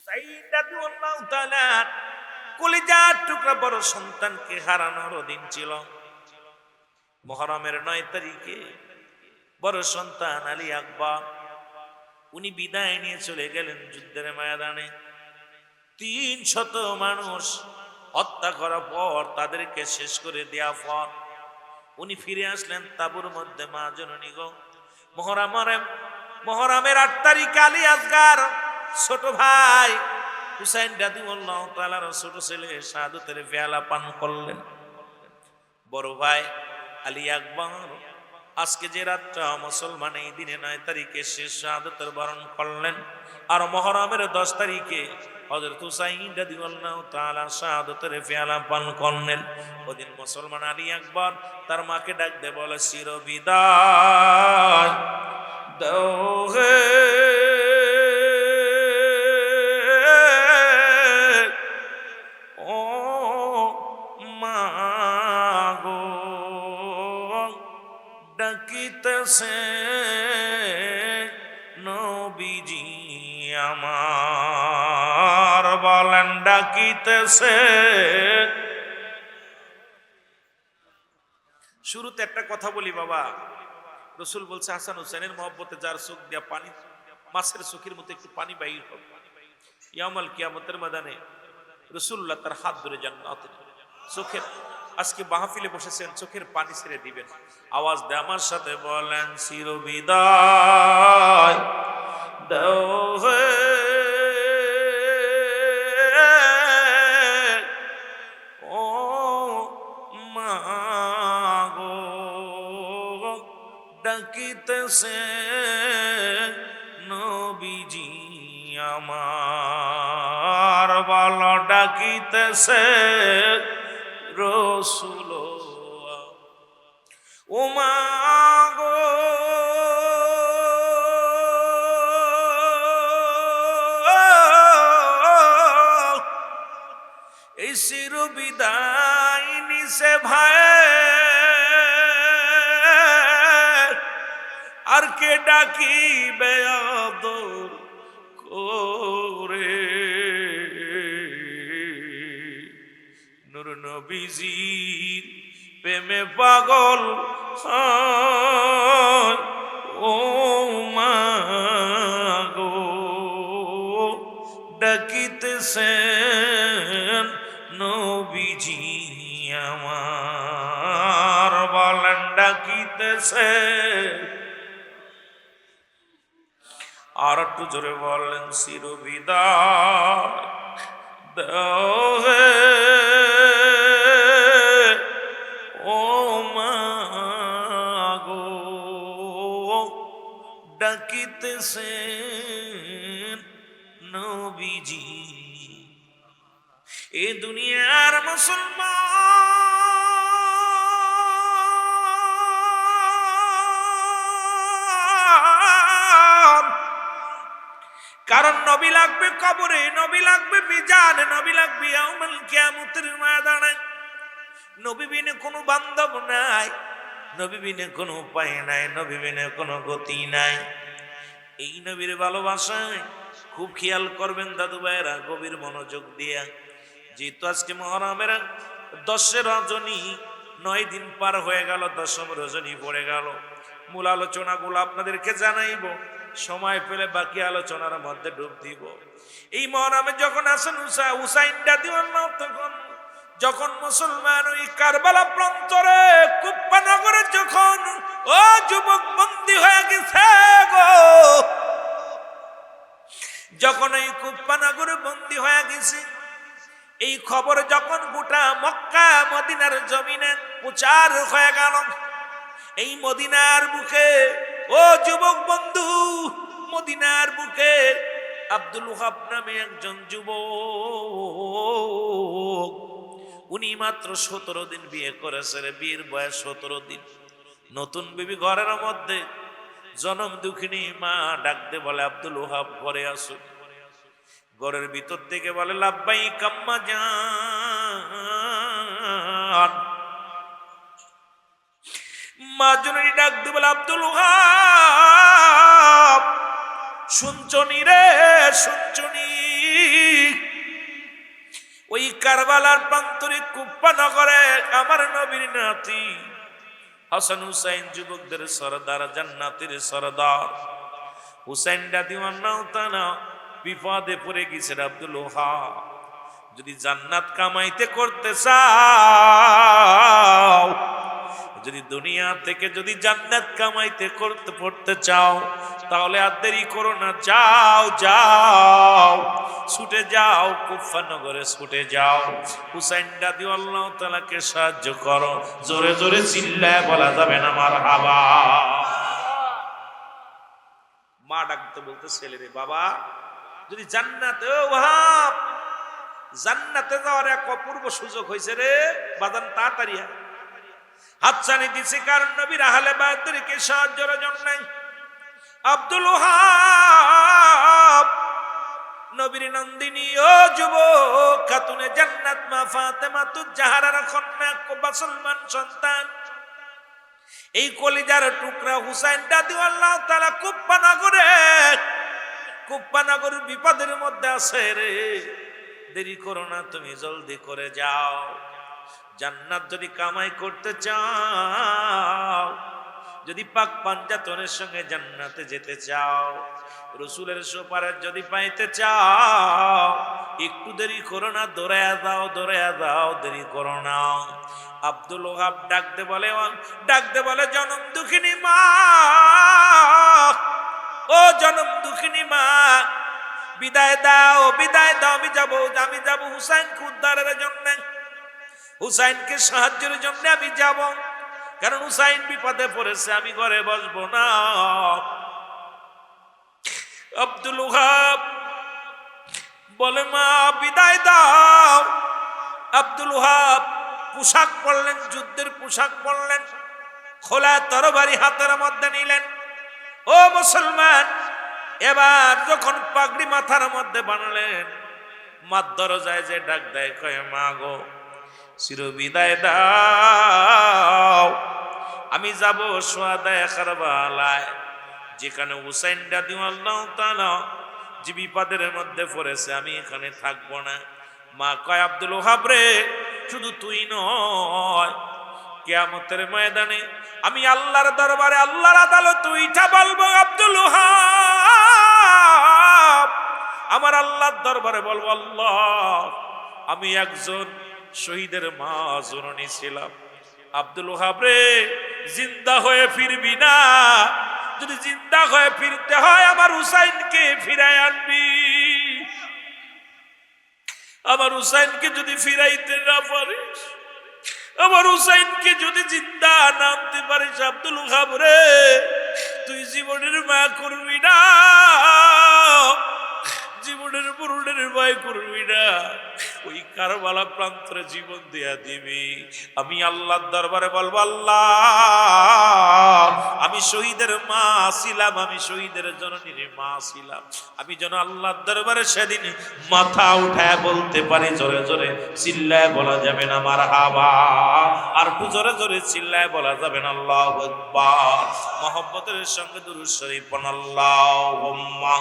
হুসাইন রাদিয়াল্লাহু তাআলা কলিজার টুকরা বড় সন্তানকে হারানোর দিন ছিল। মুহররমের 9 তারিখে বড় সন্তান আলী আকবর উনি বিদায় নিয়ে চলে গেলেন যুদ্ধের ময়দানে। 300 মানুষ হত্যা করার পর, তাদেরকে শেষ করে দেওয়ার পর উনি ফিরে আসলেন তাঁবুর মধ্যে। মা জননী গো, মুহররমের 8 তারিখে আলী আসগার ছোট ভাই হুসাইন রাদিয়াল্লাহু তাআলার ছোট ছেলে শাহাদাতের পেয়ালা পান করলেন। বড় ভাই আলী আকবর আজকে যে রাতটা মুসলমান এই দিনে 9 তারিখে শেষ শাহাদাতের বরণ করলেন, আর মুহররমের 10 তারিখে হযরত হুসাইন রাদিয়াল্লাহু তাআলা শাহাদাতের পেয়ালা পান করলেন। ওদিন মুসলমান আলী আকবর তার মাকে ডাক দিয়ে বলে, চির বিদায় দাও হে ও মা গো, ডাকিতেছে নবীজি আমার, বলেন ডাকিতেছে। শুরুতে একটা কথা বলি বাবা, রসুল বলছে হাসান হুসেনের মহব্বতে যার চোখ দিয়া পানি, মাছের চোখের মতো একটু পানি বাইর হবে, ইয়াউমুল কিয়ামতের ময়দানে রাসূলুল্লাহ তার হাত ধরে জান্নাতে চোখের, আজকে মাহফিলে বসেছেন চোখের পানি ছেড়ে দিবেন। আওয়াজ দিয়ে আমার সাথে বলেন, চির বিদায় দাও হে ও মা গো, ডাকিতেছে নবীজি আমার, বলো ডাকিতেছে রসুল ও মা গো। এই চির বিদায় নিছে ভাই, আর কে ডাকিবে আদর করে, নূর নবীজির প্রেমে পাগল হয় ও মা গো, ডাকিতেছেন নবীজি আমার, বলেন ডাকিতেছে। আর একটু জোরে বলেন, চির বিদায় দাও হে ও মা গো, ডাকিতেছেন নবীজি। এ দুনিয়ার মুসলমান, কারণ নবী লাগবে কবরে, নবী লাগবে মিজানে, নবী লাগবে ইয়াউমুল কিয়ামতের ময়দানে। নবী বিনে কোনো বান্ধব নাই, নবী বিনে কোনো উপায় নাই, নবী বিনে কোনো গতি নাই। এই নবীর ভালোবাসায় খুব খেয়াল করবেন দাদু ভাইয়েরা, গভীর মনোযোগ দিয়া। যেহেতু আজকে মুহররমের 10 রজনী, 9 দিন পার হয়ে গেল, 10ম রজনী পড়ে গেল। মূল আলোচনাগুলো আপনাদেরকে জানাইব, সময় পেলে বাকি আলোচনার মধ্যে ডুব দিব। এই মুহররমে যখন আসেন হুসাইন রাদিয়াল্লাহু তখন যখন মুসলমান ওই কারবালা প্রান্তরে কুফা নগরে যখন ও যুবক বন্দী হয়ে গেছে গো, যখন এই কুফা নগরে বন্দী হয়ে গেছে, এই খবর যখন গোটা মক্কা মদিনার জমিনে প্রচার হয়ে গেল, এই মদিনার বুকে ও যুবক বন্ধু, মদিনার বুকে আব্দুল ওহাব নামে একজন যুবক, উনি মাত্র 17 দিন বিয়ে করেছে, বিয়ের বয়স 17 দিন। নতুন বিবি ঘরের মধ্যে, জনম দুঃখিনী মা ডাকতে বলে, আব্দুল ওহাব ঘরে আসুন। ঘরের ভিতর থেকে বলে, লাব্বাইক আম্মা জান। মা জননী ডাকতে বলে, আব্দুল ওহাব শুনছনি রে, শুনছনি কারবালার প্রান্তরে কুফা নগরে আমার নবীর নাতি হাসান হুসাইন যুবকদের সরদার, জান্নাতের সরদার হুসাইন রাদিয়াল্লাহু তাআলা বিপদে পড়ে গেছেন। আব্দুল ওহাব, যদি জান্নাত কামাইতে করতে চাও, যদি দুনিয়া থেকে যদি জান্নাত কামাইতে করতে পড়তে চাও, তাহলে আর দেরি করো না, যাও যাও, ছুটে যাও, কুফা নগরে ছুটে যাও, হুসাইন রাদিয়াল্লাহু তাআলাকে সাহায্য করো। জোরে জোরে চিল্লায় বলা যাবে না মারহাবা। মা ডাকতে বলতে ছেলেরে, বাবা যদি জান্নাতে, ও ওহাব, জান্নাতে যাওয়ার এক অপূর্ব সুযোগ হয়েছে রে বাজান, তাড়াতাড়ি হাতছানি দিছে, কারণ নবীর আহলে বায়তদেরকে সাহায্যের জন্য। আব্দুল ওহাব নবীর নন্দিনী ও যুবক খাতুনে জান্নাত মা ফাতেমাতুজ জাহরার কন্যা, মুসলমান সন্তান, এই কলিজার টুকরা হুসাইন রাদিয়াল্লাহু তাআলা কুফা নগরের বিপদের মধ্যে আছে রে। দেরি করো না, তুমি জলদি করে যাও। জান্নাত যদি কামাই করতে চাও, যদি পাক পাঞ্জাতনের সঙ্গে জান্নাতে যেতে চাও, রসুলের সুপারিশ যদি পাইতে চাও, একটু দেরি করো না, দৌড়ায়া দাও, দেরি করো না। আব্দুল ওহাব ডাকতে বলে জনম দুঃখিনী মা, ও জনম দুঃখিনী মা, বিদায় দাও, আমি যাব হুসাইনকে উদ্ধারের জন্য, হুসাইনকে সাহায্যের জন্য আমি যাব, কারণ হুসাইন বিপদে পড়েছে, আমি ঘরে বসবো না। আব্দুল ওহাব বলে মা বিদায় দাও। আব্দুল ওহাব পোশাক পরলেন, যুদ্ধের পোশাক পরলেন, খোলা তরবারি হাতের মধ্যে নিলেন। ও মুসলমান, এবার যখন পাগড়ি মাথার মধ্যে বানালেন, মার দরজায় যে ডাক দেয়, কয় মা গো, চির বিদায় দাও, আমি যাব সোহাদায়ে কারবালায়, যেখানে হুসাইন রাদিয়াল্লাহু তাআলা যে বিপদের মধ্যে পড়েছে, আমি এখানে থাকবো না। মা কয় আব্দুল ওহাব রে, শুধু তুই নয়, কিয়ামতের ময়দানে আমি আল্লাহর দরবারে, আল্লাহর আদালতে উঠা বলবো, আব্দুল ওহাব, আমার আল্লাহর দরবারে বলবো, আল্লাহ, আমি একজন শহীদের মা জননী ছিলাম। আব্দুল ওহাব রে, জিন্দা হয়ে ফিরবি না, যদি জিন্দা হয়ে ফিরতে হয় আমার হুসাইনকে ফিরাই আনবি। আমার হুসাইনকে যদি ফিরাইতে না পারিস, আমার হুসাইনকে যদি জিন্দা না আনতে পারিস, আব্দুল ওহাব রে, তুই জীবনের মা করবি না, জীবনের মরণের ভয় করবি না, ওই কারবালা প্রান্তরে জীবন দিয়া দিবি। আমি আল্লাহর দরবারে বলবো, আল্লাহ, আমি শহীদের মা ছিলাম, আমি শহীদের জননীর মা ছিলাম, আমি যেন আল্লাহর দরবারে সেদিন মাথা উঠায় বলতে পারি। জোরে জোরে চিল্লায় বলা যাবে না মারহাবা, আর একটু জোরে জোরে চিল্লায় বলা যাবে না আল্লাহু আকবার। মুহাব্বতের সঙ্গে দুরূদ শরীফ পড়ুন, আল্লাহুম্মা।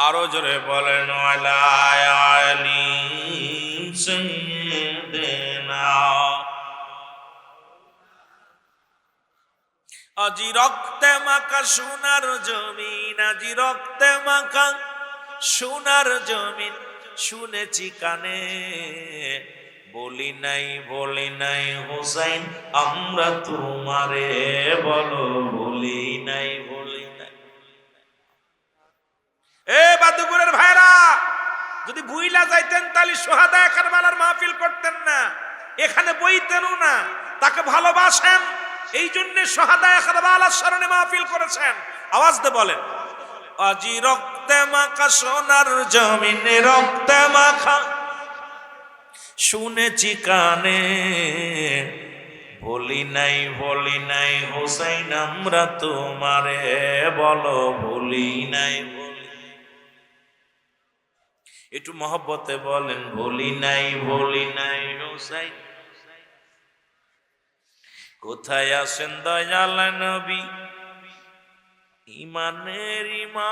আরো জোরে বলেন, আলা আলি সাইয়্যিদিনা। আজি রক্তে মাখা সোনার জমিন, আজি রক্তে মাখা সোনার জমিন, শুনেছি কানে, বলি নাই হুসাইন আমরা তোমারে, বলো বলি নাই। এ বাদুপুরের ভাইরা, যদি ভুইলা যাইতেন তাহলে সোহাদায়ে কারবালার মাহফিল করতেন না, এখানে বইতেনও না। তাকে ভালোবাসেন, এই জন্য সোহাদায়ে কারবালার স্মরণে মাহফিল করেছেন। আওয়াজ দিয়ে বলেন, আজি রক্তে মাখা সোনার জমিনে, রক্তে মাখা শুনেছি কানে, বলি নাই হুসাইন আমরা তোমারে, বলো বলি নাই। একটু মহব্বতে বলেন, বলি নাই হুসাইন। কোথায় আছেন দয়াল নবী, ইমানের ইমান।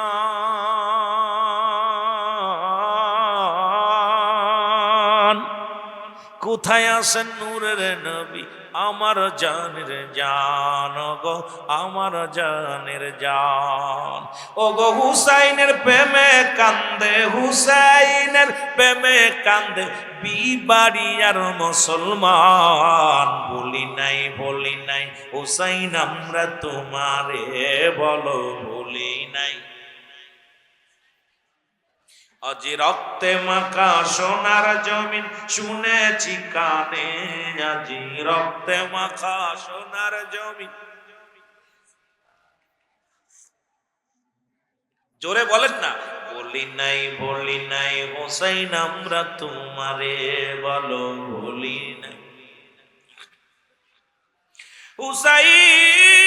কোথায় আছেন নূরের নবী আমার জানের জান গো, আমার জানের জান। ও গো হুসাইনের প্রেমে কান্দে, হুসাইনের প্রেমে কান্দে বিবাড়িয়ার মুসলমান। বলি নাই বলি নাই হুসাইন আমরা তোমারে, বলো বলি নাই। আজি রক্তে মাখা সোনার জমিন শুনেছি কানে, আজি রক্তে মাখা সোনার জমিন। জোরে বলেন না। বলি নাই হোসাইন আমরা তোমারে, বলো বলি নাই। হুসাইন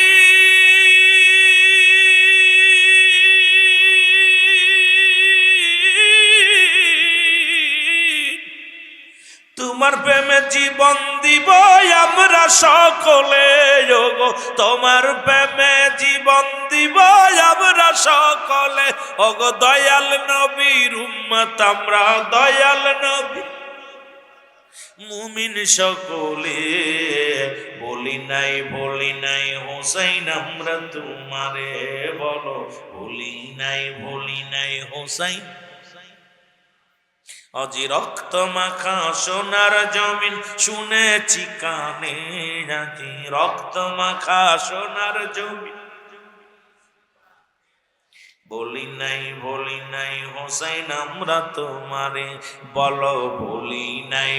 তোমার প্রেমে জীবন দিব আমরা সকলে, গো তোমার প্রেমে জীবন দিব আমরা সকলে। ওগো দয়াল নবীর উম্মত আমরা, দয়াল নবী মুমিন সকলে। বলি নাই হোসাইন আমরা তোমারে, বলো বলি নাই হোসাইন। আজি রক্ত মাখা সোনার জমিন শুনেছি কানে, আজি রক্ত মাখা সোনার জমিন। বলি নাই হোসাইন আমরা তোমারে, বলো বলি নাই।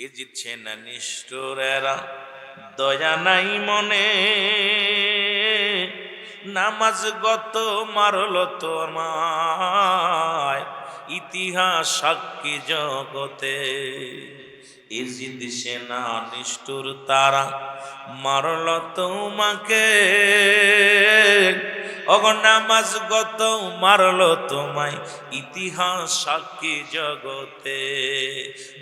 এ জিতছে না নিষ্ঠুরেরা, দয়া নাই মনে। নামাজ গত মারল তোমায়, ইতিহাস সাক্ষী জগতে। ইজিদ সেনা নিষ্ঠুর তারা মারল তোমাকে, ওগো নামাজ গত মারল তোমায়, ইতিহাস সাক্ষী জগতে।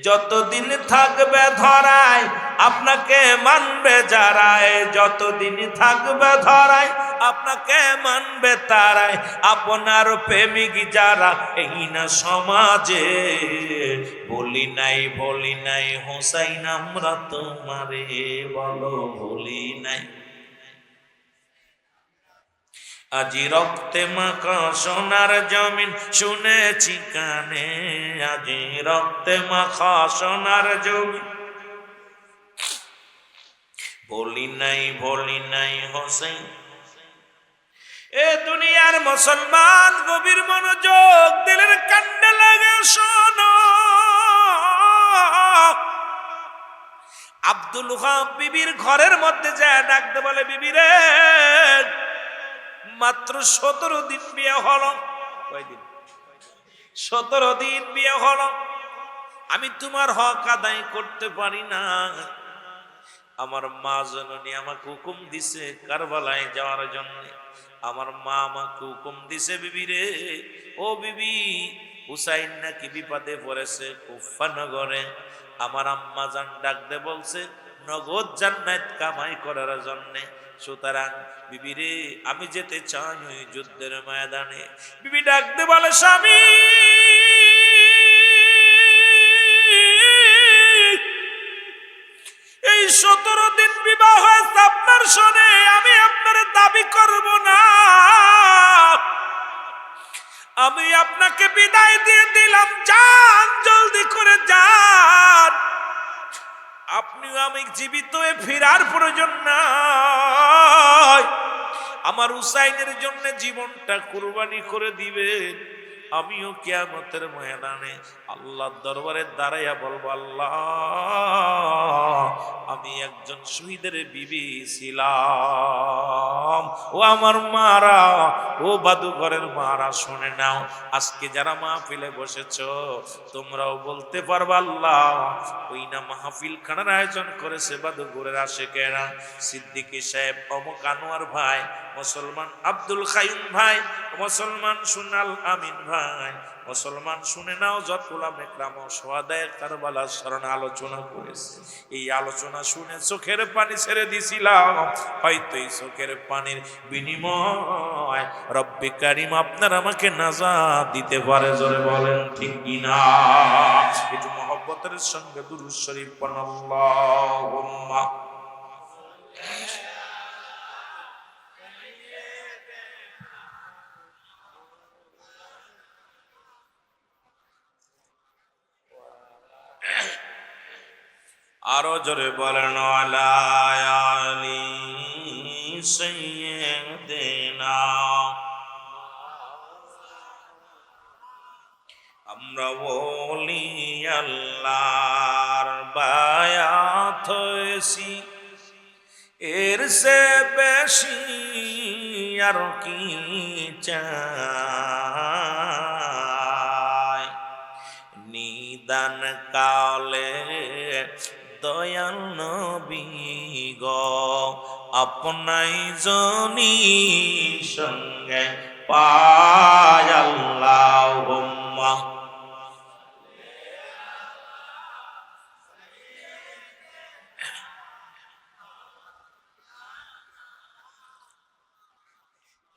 যতদিন থাকবে ধরায় আপনাকে মানবে যারায়, যতদিন থাকবে ধরায় আপনাকে মানবে তারাই। আপনার প্রেমিক যারা এই না সমাজে। বলি নাই হোসাইন আমরা তোমারে, বলো বলি নাই। আজি রক্তে মাখা সোনার জমিন শুনেছি কানে, আজি রক্তে মাখা সোনার জমিন। বলি নাই হোসেন। এ দুনিয়ার মুসলমান গভীর মনোযোগ দিলের কান্ডে লাগে শোনো। আব্দুল ওহাব বিবির ঘরের মধ্যে যায় ডাকতে বলে, বিবি রে মাত্র 17 দিন বিয়ে হলো। কয়দিন? 17 দিন বিয়ে হলো। আমি তোমার হক আদায় করতে পারি না। আমার মা জননী আমাকে হুকুম দিছে কারবালায় যাওয়ার জন্য। আমার মা আমাকে হুকুম দিছে, বিবি রে ও বিবি, হুসাইন নাকি বিপদে পড়েছে কুফা নগরে। আমার আম্মা জান ডাকতে বলছে নগদ জান্নাত কামাই করার জন্য। সুতরাং বিবি রে আমি যেতে চাই ওই যুদ্ধের ময়দানে। বিবি ডাকতে বলে, স্বামী এই 17 দিন বিবাহ হয়েছে আপনার শোনে, আমি আপনার দাবি করব না। আমি আপনাকে বিদায় দিয়ে দিলাম, যান জলদি করে যান। আপনিও আমি জীবিত হয়ে ফেরার প্রয়োজন নাই। আমার হুসাইনের জন্য জীবনটা কুরবানি করে দিবেন। আমিও কিয়ামতের ময়দানে আল্লাহর দরবারে দাঁড়াইয়া বলবো, আল্লাহ আমি একজন শহীদের বিবি ছিলাম। ও আমার মারা, ও বাদুঘরের মারা, শুনে নাও। আজকে যারা মাহফিলে বসেছ তোমরাও বলতে পারবা, আল্লাহ ওই না মাহফিল খানার আয়োজন করেছে বাদুঘরের আশেকেরা, সিদ্দিকী সাহেব, অমুক আনোয়ার ভাই, মুসলমান আব্দুল কাইয়ুম ভাই, মুসলমান সুনাল আমিন ভাই, মুসলমান শুনে নাও, যত উলামা ইকরাম শুহাদায়ে কারবালার স্মরণে আলোচনা করেছে, এই আলোচনা শুনে চোখের পানি ছেড়ে দিছিলাম। হয়তো এই চোখের পানির বিনিময় রব্বে কারীম আপনার আমাকে নাজাত দিতে পারে। জোরে বলেন ঠিক কিনা? একটু মহব্বতের সঙ্গে দুরূদ শরীফ পড়ুন। আল্লাহুম্মা আরো জোরে বলেন আলা আলি সাইয়্যিদিনা। আমরা ওলি আল্লাহর বায়াত হয়েছি, এর সে বেশি আর কি চাই। নিদান কালে দয়াল নবী গো আপনাই জনি সঙ্গে পায়। আল্লাহুম্মা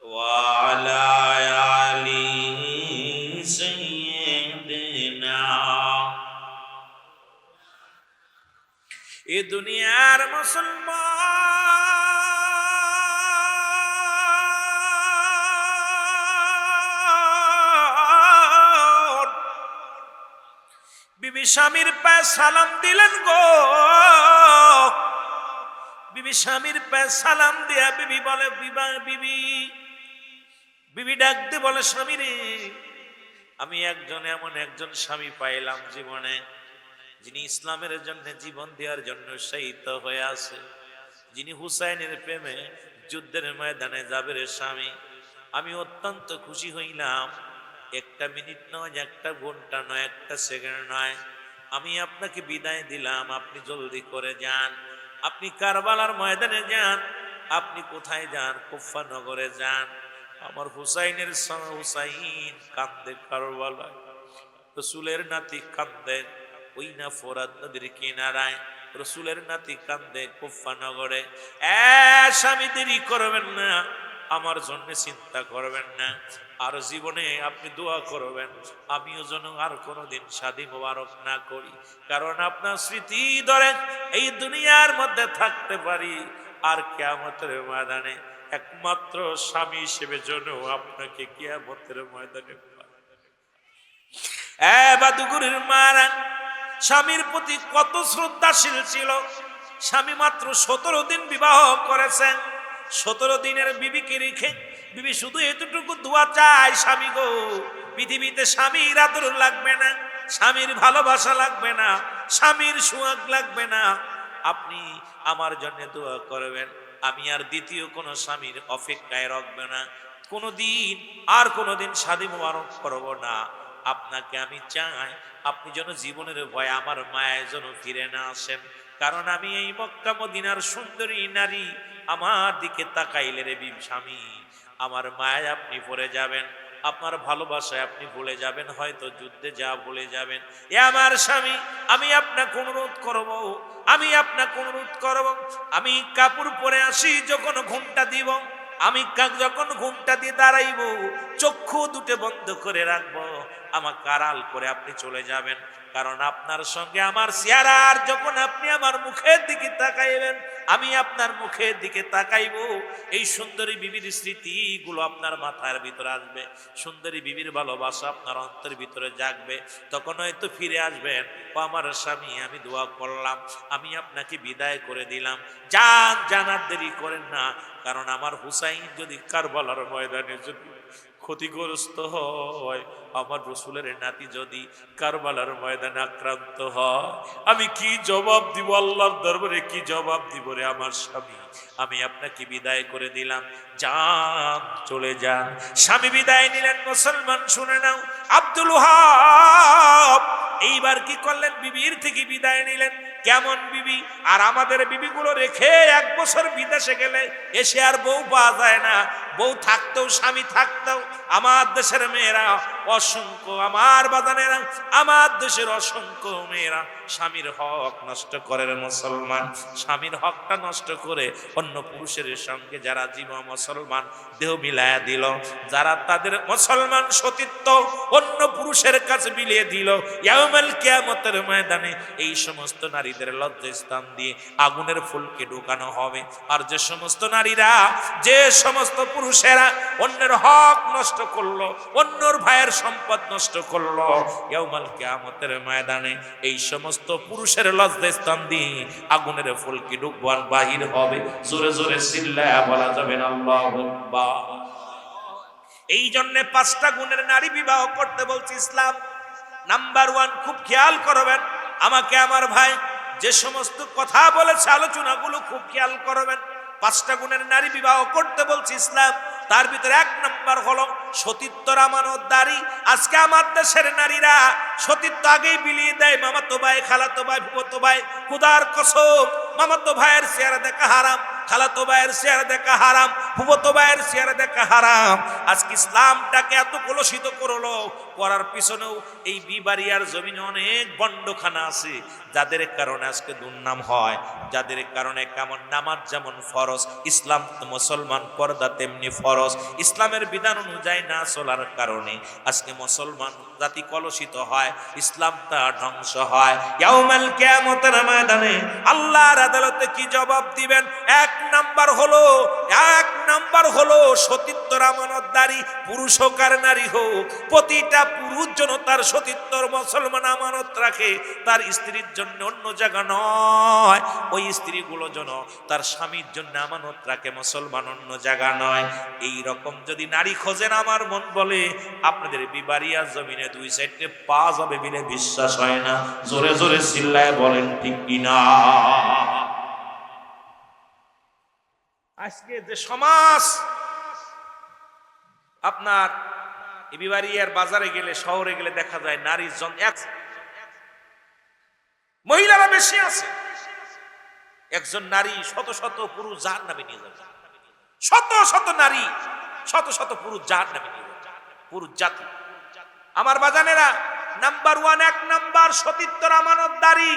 ওয়া আলা আলি সাইয়্যিদিনা। এ দুনিয়ার মুসলমান বিবি স্বামীর পায়ে সালাম দিলেন গো। বিবি স্বামীর পায়ে সালাম দিয়া বিবি বলে, বিবি ডাক দিয়ে বলে, স্বামী রে, আমি এমন একজন স্বামী পাইলাম জীবনে, যিনি ইসলামের জন্য জীবন দেওয়ার জন্য শহীদ হয়ে আছে, যিনি হুসাইনের প্রেমে যুদ্ধের ময়দানে যাবে রে স্বামী। আমি অত্যন্ত খুশি হইলাম। একটা মিনিট নয়, একটা ঘন্টা নয়, একটা সেকেন্ড নয়, আমি আপনাকে বিদায় দিলাম। আপনি জলদি করে যান, আপনি কারবালার ময়দানে যান। আপনি কোথায় যান? কুফা নগরে যান। আমার হুসাইনের হুসাইন কান্দে কারবালায়, রসুলের নাতি কান্দে ওই না ফোরাত নদীর কিনারায়, রসুলের নাতি কান্দে কুফা নগরে। স্বামী দেরি করবেন না, আমার জন্য চিন্তা করবেন না, আর জীবনে আপনি দোয়া করবেন আমিও যেন আর কোনোদিন শাদী মোবারক না করি, কারণ আপনার স্মৃতি ধরে এই দুনিয়ার মধ্যে থাকতে পারি, আর কিয়ামতের ময়দানে একমাত্র স্বামী হিসেবে যেন আপনাকে কিয়ামতের ময়দানে বাদুগুরির মারা স্বামীর প্রতি কত শ্রদ্ধাশীল ছিল। স্বামী মাত্র 17 দিন বিবাহ করেছেন। 17 দিনের বিবিকে রেখে বিবি শুধু এতটুকু দোয়া চায়, স্বামী গো, পৃথিবীতে স্বামীর আদর লাগবে না, স্বামীর ভালোবাসা লাগবে না, স্বামীর সোহাগ লাগবে না, আপনি আমার জন্য দোয়া করবেন, আমি আর দ্বিতীয় কোনো স্বামীর অপেক্ষায় রাখবে না, কোনোদিন শাদী মোবারক করব না। আপনাকে আমি চাই আপনি যেন জীবনের ভয় আমার মায়ের যেন ফিরে না আসেন, কারণ আমি এই মক্কা মদিনার সুন্দরী নারী, আমার দিকে তাকাইলে রে স্বামী আমার মায় আপনি পড়ে যাবেন, আপনার ভালোবাসায় আপনি ভুলে যাবেন, হয়তো যুদ্ধে যা ভুলে যাবেন। এ আমার স্বামী, আমি আপনাকে অনুরোধ করব, আমি কাপড় পরে আসি, যখন ঘুমটা দিব, আমি যখন ঘুমটা দিয়ে দাঁড়াইব, চক্ষু দুটো বন্ধ করে রাখবো, আমাকে আড়াল করে আপনি চলে যাবেন, কারণ আপনার সঙ্গে আমার চেহারার যখন আপনি আমার মুখের দিকে তাকাইবেন, আমি আপনার মুখের দিকে তাকাইব, এই সুন্দরী বিবির স্মৃতিগুলো আপনার মাথার ভিতরে আসবে, সুন্দরী বিবির ভালোবাসা আপনার অন্তরের ভিতরে জাগবে, তখন হয়তো ফিরে আসবেন, ও আমার স্বামী আমি দোয়া করলাম, আমি আপনাকে বিদায় করে দিলাম, জানার দেরি করেন না, কারণ আমার হুসাইন যদি কারবালার ময়দানে যদি ক্ষতিগ্রস্ত হয়, আমার রসুলের নাতি যদি কারবালার ময়দানে আক্রান্ত হয়, আমি কি জবাব দিব আল্লাহর দরবারে, কি জবাব দিব রে আমার স্বামী? আমি আপনাকে বিদায় করে দিলাম, যান, চলে যান। স্বামী বিদায় নিলেন। মুসলমান শুনে নাও, আব্দুল ওয়াহাব এইবার কি করলেন? বিবির থেকে বিদায় নিলেন। কেমন বিবি? আর আমাদের বিবিগুলো রেখে 1 বছর বিদেশে গেলে এসে আর বউ পাওয়া যায় না, বউ থাকতেও স্বামী থাকতেও আমার দেশের মেয়েরা অসংখ্য আমার বাজানেরা, আমার দেশের অসংখ্য মেয়েরা স্বামীর হক নষ্ট করে রে মুসলমান। স্বামীর হকটা নষ্ট করে অন্য পুরুষের সঙ্গে যারা জীব মুসলমান দেহ মিলায়া দিল, যারা তাদের মুসলমান সতীত্ব অন্য পুরুষের কাছে বিলিয়ে দিল, ইয়াউমুল কিয়ামতের ময়দানে এই সমস্ত নারীদের লজ্জাস্থান দিয়ে আগুনের ফুলকে ঢোকানো হবে। আর যে সমস্ত নারীরা, যে সমস্ত পুরুষেরা অন্যের হক নষ্ট করলো, অন্যর ভাইয়ের সম্পদ নষ্ট করলো, ইয়াউমুল কিয়ামতের ময়দানে এই সমস্ত পুরুষের লজ্জাস্থান দিয়ে আগুনের ফুলকে ঢুকবান বাহির হবে। জোরে জোরে চিল্লায়া বলা যাবে না আল্লাহু আকবার। এই জন্য 5টা গুণের নারী বিবাহ করতে বলছে ইসলাম। নাম্বার 1, খুব খেয়াল করবেন আমাকে আমার ভাই, যে সমস্ত কথা বলেছে আলোচনাগুলো খুব খেয়াল করবেন। 5টা গুণের নারী বিবাহ করতে বলছে ইসলাম। তার ভিতরে 1 নাম্বার হলো সতীত্বর আমানতদারি। আজকে আমার দেশের নারীরা সতীত্ব আগেই বিলিয়ে দেয়। মামাতো ভাই, খালাতো ভাই, ফুফাতো ভাই, খোদার কসম মামাতো ভাইয়ের চেহারা দেখা হারাম, খালাতো ভাইয়ের চেহারা দেখা হারাম, ফুফাতো ভাইয়ের চেহারা দেখা হারাম। আজকে ইসলামটাকে এত কলুষিত করলো, করার পিছনেও এই বিবাড়িয়ার জমিনে অনেক বন্ডখানা আছে, যাদের কারণে আজকে দুর্নাম হয়, যাদের কারণে কেমন নামাজ যেমন ফরজ, ইসলাম মুসলমান পর্দা তেমনি ফরজ, ইসলামের বিধান অনুযায়ী না চলার কারণে আজকে মুসলমান জাতি কলুষিত হয়, ইসলামটা ধ্বংস হয়। ইয়াউমুল কিয়ামতের ময়দানে আল্লাহর আদালতে কি জবাব দিবেন? 1 নাম্বার হলো সতীত্বর আমানতদারি। পুরুষ হোক আর নারী হোক, প্রতিটা পুরুষ যেন তার সতীত্বর মুসলমান আমানত রাখে, তার স্ত্রীর জন্য অন্য জায়গা নয়। ওই স্ত্রীগুলো যেন তার স্বামীর জন্য আমানত রাখে, মুসলমান অন্য জায়গা নয়। এই রকম যদি নারী খোঁজেন, আমার মন বলে আপনাদের বিবাড়িয়া জমিনে 2 সাইডে পা যাবে বলে বিশ্বাস হয় না। জোরে জোরে চিল্লায় বলেন ঠিক কিনা। আজকে যে সমাজ, আপনার বিবাড়িয়ার বাজারে গেলে, শহরে গেলে দেখা যায় নারীর মহিলারা বেশি আছে। একজন নারী শত শত পুরুষ জাহান্নামে নিয়ে যাবে, শত শত নারী শত শত পুরুষ জাহান্নামে নিয়ে যাবে, পুরুষ জাতি। আমার বাজানেরা, নাম্বার 1 নাম্বার সতীত্বর আমানতদারি,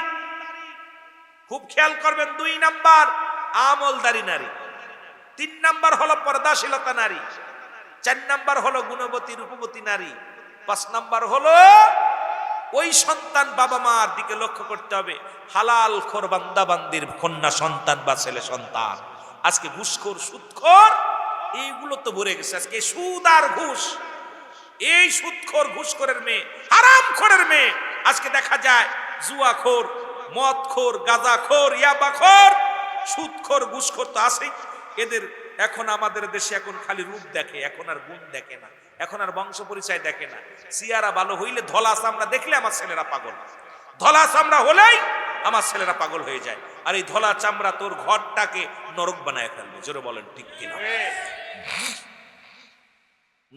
খুব খেয়াল করবেন। 2 নাম্বার আমলদারি নারী। 3 নাম্বার হলো পর্দাশীলতা নারী। 4 নাম্বার হলো গুণবতী রূপবতী নারী। 5 নাম্বার হলো ওই সন্তান বাবা মার দিকে লক্ষ্য করতে হবে, হালাল খোর বান্দা বান্দির কন্যা সন্তান বা ছেলে সন্তান। আজকে ঘুষখোর, সুদখোর, এইগুলো তো ভরে গেছে। আজকে সুদ আর ঘুষ, এই সুদখোর, ঘুষখোরের মেয়ে, হারামখোরের মেয়ে আজকে দেখা যায় জুয়াখোর, মদখোর, গাঁজাখোর, ইয়াবাখোর, সুদখোর, ঘুষখোর তো আছেই। এদের এখন আমাদের দেশে এখন খালি রূপ দেখে, এখন আর গুণ দেখে না, এখন আর বংশ পরিচয় দেখে না। সিয়ারা ভালো হইলে, ধলা চামড়া দেখলে আমার ছেলেরা পাগল, ধলা চামড়া হলেই আমার ছেলেরা পাগল হয়ে যায়। আর এই ধলা চামড়া তোর ঘরটাকে নরক বানায় ফেলবে। জোরে বলেন ঠিক কিনা।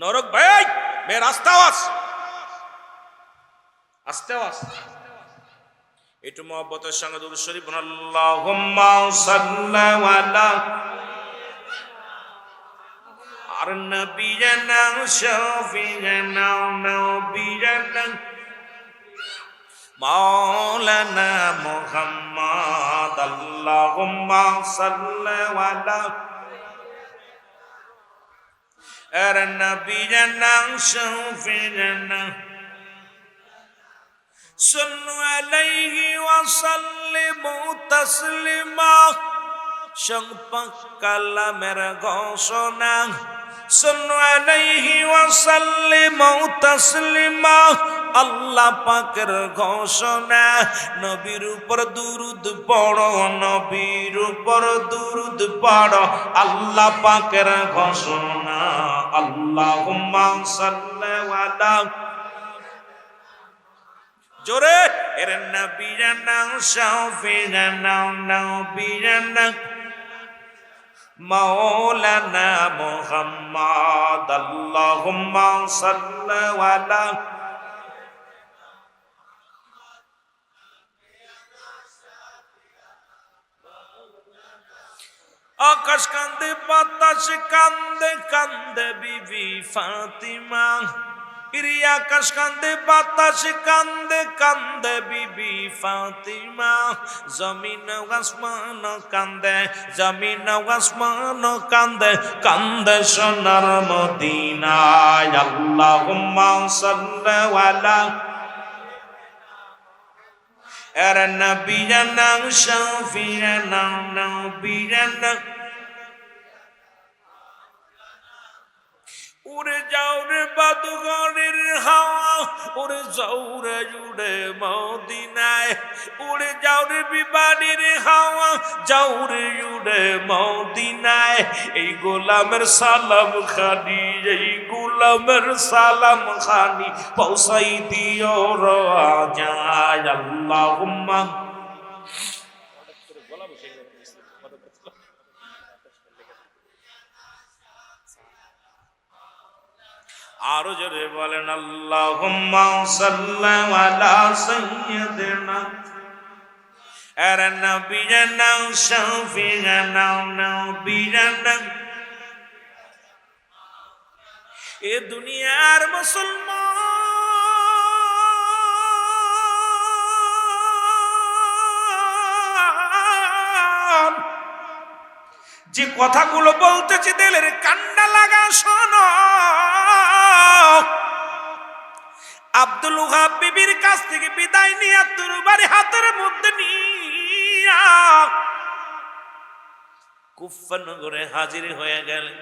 নরক ভাই, মেয়ের আস্তে আওয়াজ, আস্তে আওয়াজ। একটু মহব্বতের সঙ্গে দুরূদ শরীফ পড়ুন। আল্লাহুম্মা সাল্লি আলা আর নবিয়ানা শাফিয়ানা নবিয়ানা মাওলানা মুহাম্মদ। আল্লাহুম্মা সাল্লি আলা আর নবিয়ানা শাফিয়ানা সাল্লু আলাইহি ওয়া সাল্লিমু তাসলিমা। সংপাক কালামের ঘোষণা, সাল্লু আলাইহি ওয়া সাল্লিমু তাসলিমা। আল্লাহ পাকের ঘোষণা, নবীর উপর দুরূদ পড়ো, নবীর উপর দুরূদ পড়ো। আল্লাহ পাকের ঘোষণা, আল্লাহুম্মা সাল্লি আলা জোরে এর নবিয়ানা শাফিয়ানা নবিয়ানা মাওলানা মুহাম্মদ। আল্লাহুম্মা সাল্লি আলা আকাশ কান্দে, বাতাস কান্দে, কান্দে বিবি ফাতিমা। ইরি আকাশ কান্দে বাতাস কান্দে কান্দে বিবি ফাতিমা জমিন আসমান কান্দে জমিন আসমান কান্দে কান্দে সোনার মদিনা আল্লাহুম্মা সাল্লি আলা এর নবিয়ানা শাফিয়ানা নবিয়ানা উড়ে যাও রে বাদুগরের হাওয়া উড়ে যাও রে জুড়ে মদিনায় উড়ে যাও রে বিমানের হাওয়া যাও রে জুড়ে মদিনায় এই গোলামের সালাম খানি এই গোলামের সালাম খানি পৌঁছাই দিও রাজায় আল্লাহুম্মা আরো জোরে বলেন আল্লাহুম্মা সাল্লি আলা সাইয়্যিদিনা আর নবিয়ানা শাফিয়ানা নবিয়ানা এ দুনিয়ার মুসলমান যে কথাগুলো বলতেছি দিলের কান্না লাগা শোনো আব্দুল ওহাব বিবির কাছ থেকে বিদায় নিয়ে তরবারি হাতের মধ্যে নিয়া কুফা নগরে হাজির হয়ে গেলেন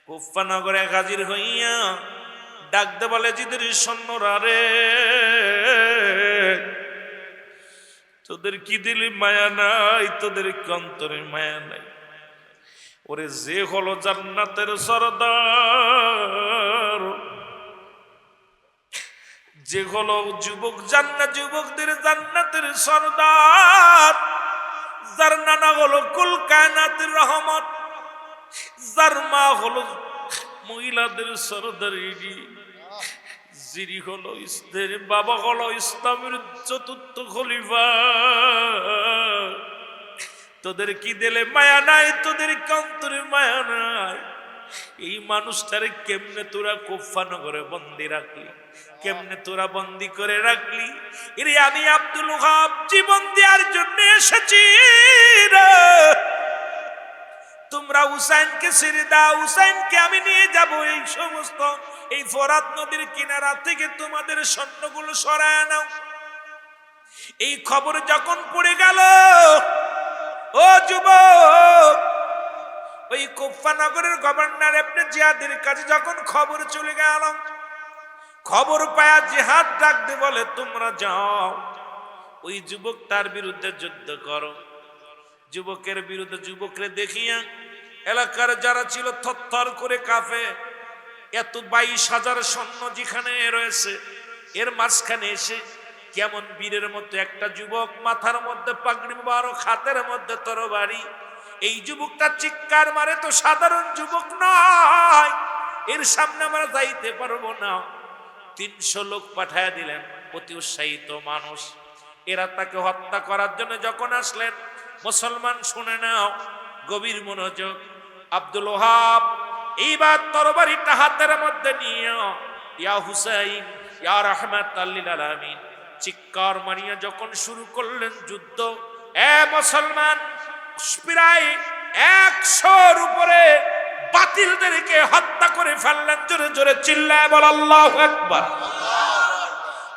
কুফা নগরে হাজির হইয়া ডাকতে বলে জিদের সৈন্যরা রে তোদের কি দিলি মায়া নাই তোদের অন্তরে মায়া নাই ওরে যে হলো জান্নাতের সরদার যে হলো যুবক যুবকদের জান্নাতের সরদার যার নানা হলো কুল কায়নাতের রহমত যার মা হলো মহিলাদের সরদারিনী যিনি হলো ইসলামের বাবা হলো ইসলামের চতুর্থ খলিফা তোদের কি দিলে মায়া নাই তোদের অন্তরে মায়া নাই এই মানুষটারে কেমনে তোরা কুফা নগরে বন্দি রাখলি কেমনে তোরা বন্দি করে রাখলি এরে আমি আব্দুল ওহাব জীবন দেওয়ার জন্য এসেছি তোমরা হুসাইনকে ছেড়ে দাও হুসাইনকে আমি নিয়ে যাব এই সমস্ত এই ফোরাত নদীর কিনারা থেকে তোমাদের সৈন্যগুলো সরায় নাও এই খবর যখন পড়ে গেল ও যুবক ওই কুফা নগরের গভর্নর ইবনে জিয়াদের কাছে যখন খবর চলে গেল খবর পায়া জিহাদ ডাকতে বলে তোমরা যাও ওই যুবক তার বিরুদ্ধে যুদ্ধ করো যুবকের বিরুদ্ধে যুবকরে দেখিয়া এলাকার যারা ছিল থরথর করে কাঁপে এত 22,000 সৈন্য যেখানে রয়েছে এর মাঝখানে এসে কেমন বীরের মতো একটা যুবক মাথার মধ্যে পাগড়ি মুবারক হাতের মধ্যে তরবারি এই যুবকটা চিৎকার মারে তো সাধারণ যুবক নয় এর সামনে আমরা যাইতে পারবো না 300 লোক পাঠায় দিলেন অতি উৎসাহিত মানুষ এরা তাকে হত্যা করার জন্য যখন আসলেন মুসলমান শুনে নাও গভীর মনোযোগ আব্দুল ওহাব এইবার তরবারিটা হাতের মধ্যে নিয়ে ইয়া হুসাইন ইয়া রাহমাতাল লিল আলামিন চিৎকার মারিয়া যখন শুরু করলেন যুদ্ধ এ মুসলমান প্রায় 100-র উপরে বাতিলদেরকে হত্যা করে ফেললেন জোরে জোরে চিল্লায় বল আল্লাহু আকবার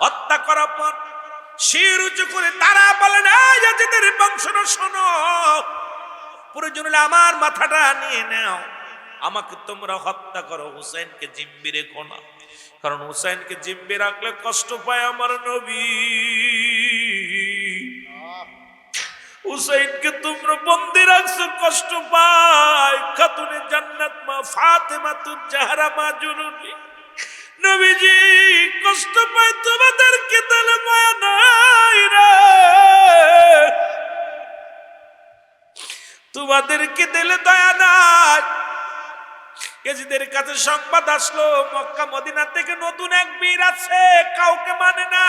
হত্যা করার পর শির উঁচু করে তারা বলেন এই ইয়াজিদের বংশরা শোনো প্রয়োজন হলে আমার মাথাটা নিয়ে নাও আমাকে তোমরা হত্যা করো হুসাইনকে জিম্মি রেখো না কারণ হুসাইনকে জিম্মি রাখলে কষ্ট পায় আমার নবী হুসাইনকে তোমরা বন্দি রাখছো কষ্ট পায় খাতুনে জান্নাত মা ফাতেমাতুজ জাহরা মা জননী নবীজি কষ্ট পায় তোমাদেরকে দিলে মায়া নাই রে তোমাদেরকে দিলে দয়া নাই ইয়াজিদের কাছে সংবাদ আসলো মক্কা মদিনা থেকে নতুন এক বীর আছে কাউকে মানে না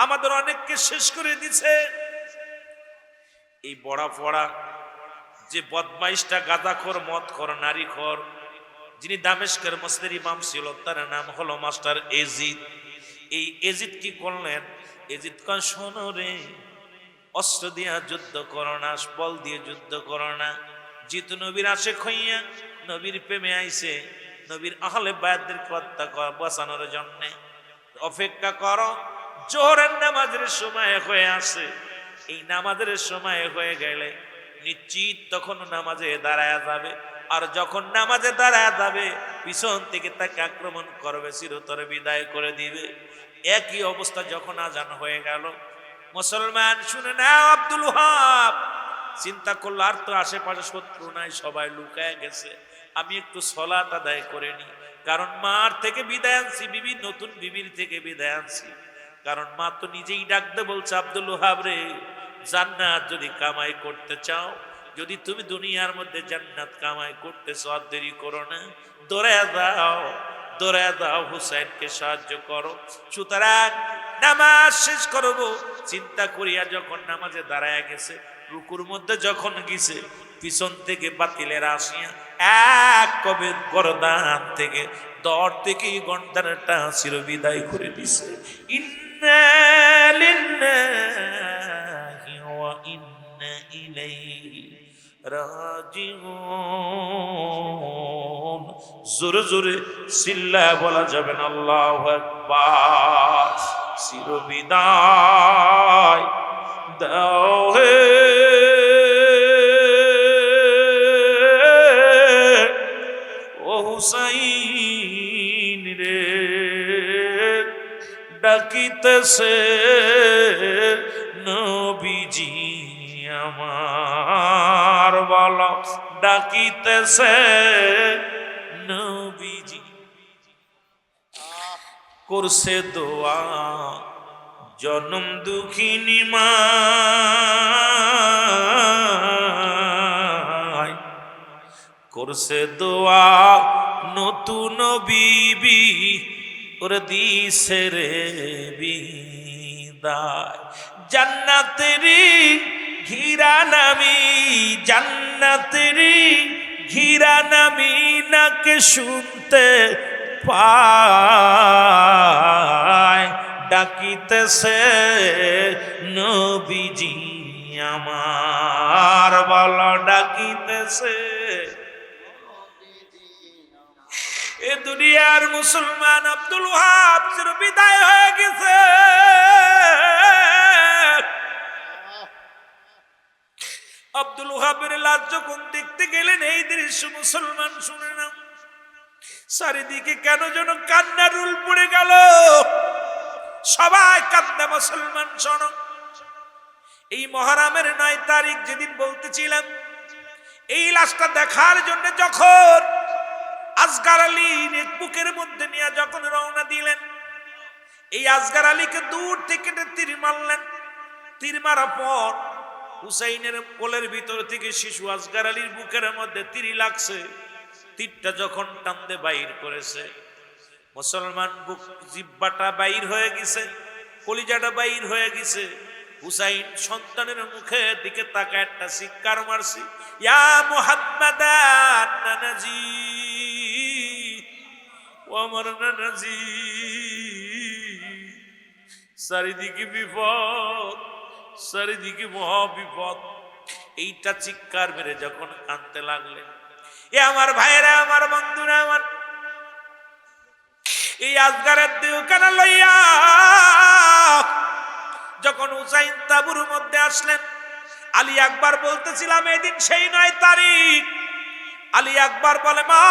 আমাদের অনেককে শেষ করে দিছে এই বড়া ফড়া যে বদমাইশটা গাঁজাখোর মদখোর নারীখোর যিনি দামেস্কের মসজিদের ইমাম ছিল, তার নাম হলো মাস্টার এজিদ। এই এজিদ কি করলেন? এজিদ কয়, শোনো রে, অস্ত্র দিয়া যুদ্ধ করো না, বল দিয়ে যুদ্ধ করো না। যেহেতু নবীর আশেক হইয়া নবীর প্রেমে আইছে, নবীর আহলে বায়াতদেরকে হত্যা করা বাঁচানোর জন্য অপেক্ষা করো। জোহরের নামাজের সময় হয়ে আসে, এই নামাজের সময় হয়ে গেলে নিশ্চিত তখন নামাজে দাঁড়ায় যাবে। আর যখন নামাজে দাঁড়ায় যাবে, পিছন থেকে তাকে আক্রমণ করবে, চিরতরে বিদায় করে দিবে। একই অবস্থা যখন আজান হয়ে গেল, মুসলমান শুনে নাও, আব্দুল ওহাব চিন্তা করলো আর তো আশেপাশে শত্রু নাই, সবাই লুকায় গেছে, আমি একটু সলাত আদায় করে নি। কারণ মার থেকে বিদায় আনছি, বিবি নতুন বিবির থেকে বিদায় আনছি। কারণ মা তো নিজেই ডাকতে বলছে, আব্দুল ওহাব রে, জান্নাত যদি কামাই করতে চাও, যদি তুমি দুনিয়ার মধ্যে জান্নাত কামাই করতে চাও, আর দেরি করো না, দৌড়ায় দাও, দৌড়ায় দাও, হুসাইনকে সাহায্য করো। সুতরাং নামাজ শেষ করবো চিন্তা করিয়া যখন নামাজে দাঁড়ায় গেছে, রুকুর মধ্যে যখন গেছে, পিছন থেকে বাতিলের আসিয়া এক কবে গরদান থেকে দর থেকে গন্ডারটা চির বিদায় করে দিছে। ইন্না লিল্লাহি ওয়া ইন্না ইলাইহি রাজিউন। জোরে জোরে চিল্লায় বলা যাবে না আল্লাহু আকবার। চির বিদায় দাও হে ও হুসাইন রে, ডাকিতেছে নবীজি আমার, বলো ডাকিতেছে নবীজি। করছে দোয়া জনম দুঃখিনী মা, করছে দোয়া নতুন বিবি, ওরে দিছে রে বিদায়। জান্নাতেরি ঘিরা নামি, জান্নাতেরি ঘিরা নামি নাকে শুনতে পায়, ডাকিতেছে নবীজি আমার, বলো ডাকিতেছে। এ দুনিয়ার মুসলমান আব্দুল ওহাব চির বিদায় হয়ে গেছে। আব্দুল ওহাবের লাশ যখন দেখতে গেলেন, এই দৃশ্য মুসলমান শুনে না, চারিদিকে কেন যেন কান্নার রুল পড়ে গেল, সবাই কান্দা। মুসলমান শোনো, এই মহরমের 9 তারিখ যেদিন বলতেছিলাম, এই লাশটা দেখার জন্য যখন আসগার আলী বুকের মধ্যে নিয়ে যখন রওনা দিলেন, এই আসগার আলীকে দূর থেকে তীর মারলেন। তীর মারার পর হুসাইনের কোলের ভিতর থেকে শিশু আসগার আলীর বুকের মধ্যে তীর লাগছে। তীরটা যখন টানতে বাইর করেছে, মুসলমান বুক জিব্বাটা বাইর হয়ে গেছে, কলিজাটা বাইর হয়ে গেছে। হুসাইন সন্তানের মুখের দিকে তাকায় একটা চিৎকার মারছি, ইয়া মুহাম্মাদান নানাজি, ও আমার নানাজি। চারিদিকে বিপদ, চারিদিকে মহা বিপদ। এইটা চিৎকার মেরে যখন কাঁদতে লাগলেন, এ আমার ভাইরা, আমার বন্ধুরা, আমার এই আসগারের দেহখানা লইয়া যখন হুসাইন তাবুর মধ্যে আসলেন, আলী আকবর বলতেছিলাম এদিন সেই 9 তারিখ। আলী আকবর বলে, মা,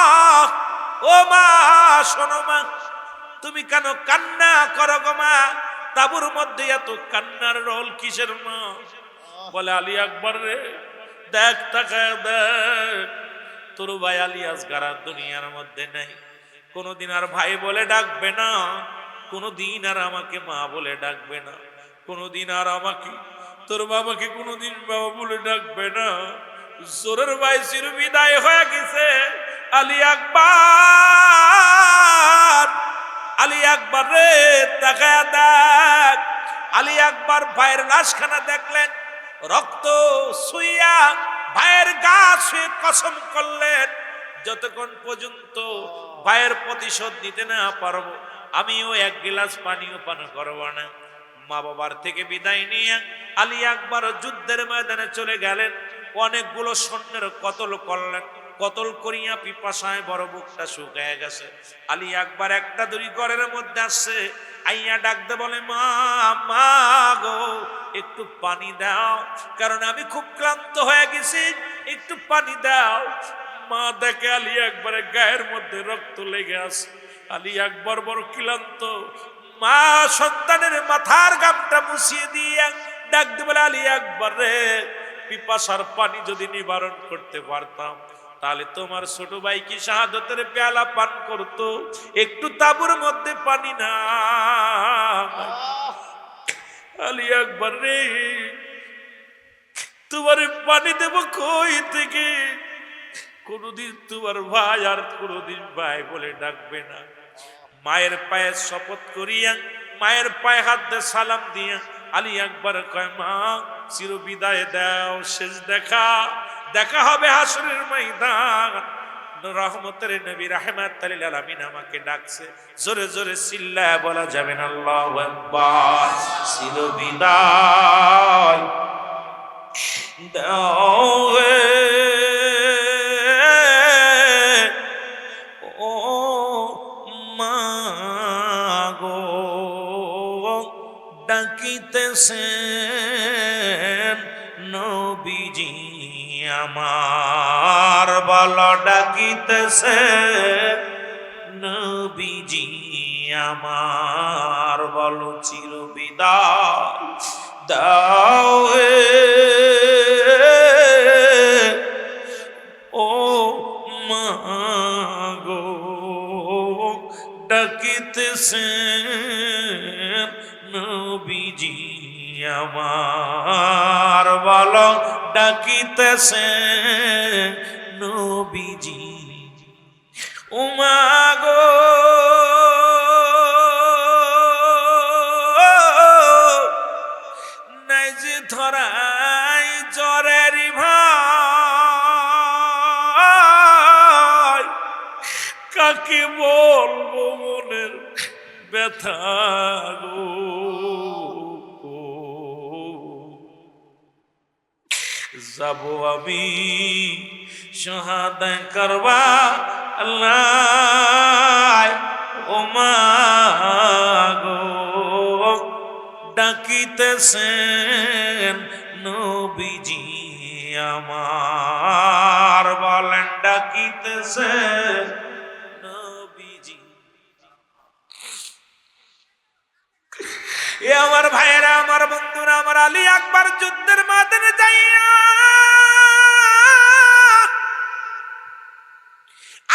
ও মা, শোনো মা, তুমি কেন কান্না করো গো মা? তাবুর মধ্যে এত কান্নার রোল কিসের মা? বলে, আলী আকবর রে, দেখ, তাকায় দেখ, তোর ভাই আলী আসগার আর দুনিয়ার মধ্যে নেই। কোনদিন আর ভাই বলে ডাকবে না, কোনদিন আর আমাকে মা বলে ডাকবে না, কোনদিন আর আমাকে, তোর বাবাকে কোনদিন বাবা বলে ডাকবে না। জোরের ভাই চির বিদায় হয়ে গেছে। আলী আকবর, আলী আকবর রে, তাকায় দেখ। আলী আকবর ভাইয়ের লাশখানা দেখলেন, রক্ত ছুঁইয়া ভাইয়ের গা ছুঁয়ে কসম করলেন, যতক্ষণ পর্যন্ত ভাইয়ের প্রতিশোধ নিতে না পারবো আমিও এক গ্লাস পানিও পান করব না। মা বাবার থেকে বিদায় নিয়ে আলী আকবর যুদ্ধের ময়দানে চলে গেলেন। অনেকগুলো সৈন্যের কতল করলেন। কতল করিয়া পিপাসায় বড় বুকটা শুকায় গেছে। আলী আকবর একটা দুই ঘরের মধ্যে আসছে, আইয়া ডাকতে বলে, মা মা গো একটু পানি দাও, কারণ আমি খুব ক্লান্ত হয়ে গেছি, একটু পানি দাও। মা দেখে আলী আকবরের গায়ের মধ্যে রক্ত লেগে আছে। আলী আকবর বড় ক্লান্ত। মা সন্তানের মাথার গামটা মুছিয়ে দিয়ে ডাকতে বলে, আলী আকবর রে, পিপাসার পানি যদি নিবারণ করতে পারতাম তাহলে তোমার ছোট ভাই কি শাহাদতের পেয়ালা পান করতো। একটু তাঁবুর মধ্যে পানি না। আলী আকবর রে, তোমার পানি দেব কই থেকে? কোনদিন তোমার ভাই আর কোনদিন ভাই বলে ডাকবে না। মায়ের পায়ে শপথ করিয়া মায়ের পায়ে হাত দিয়ে সালাম দিয়া আলী আকবর কয়, মা চির বিদায় দাও, শেষ দেখা হবে হাসরের ময়দান। রহমতের নবী রাহমাতুল লিল আলামিন আমাকে ডাকছে। জোরে জোরে চিল্লায় বলা যাবে না আল্লাহু আকবার। চির বিদায় দাও ও মা গো, ডাকিতেছেন নবীজি আমার, বলো ডাকিতেছেন নবীজি আমার, বলো চির বিদায় দাও ও মা গো, ডাকিতেছেন নবীজি আমার, বলো ডাকিতেছেন নবীজি। ও মা গো নাই যে ধরাই জ্বরের ভাই, কাকে বলবো মনের ব্যথা গো। যাব আমি শাহাদাত করবা আল্লাহ, ও মা গো ডাকিতেছেন নবীজি আমার, বলেন ডাকিতেছেন নবীজি। এ আমার ভাইয়েরা, আমার বন্ধুরা, আমার আলী আকবর যুদ্ধের ময়দানে যাইয়া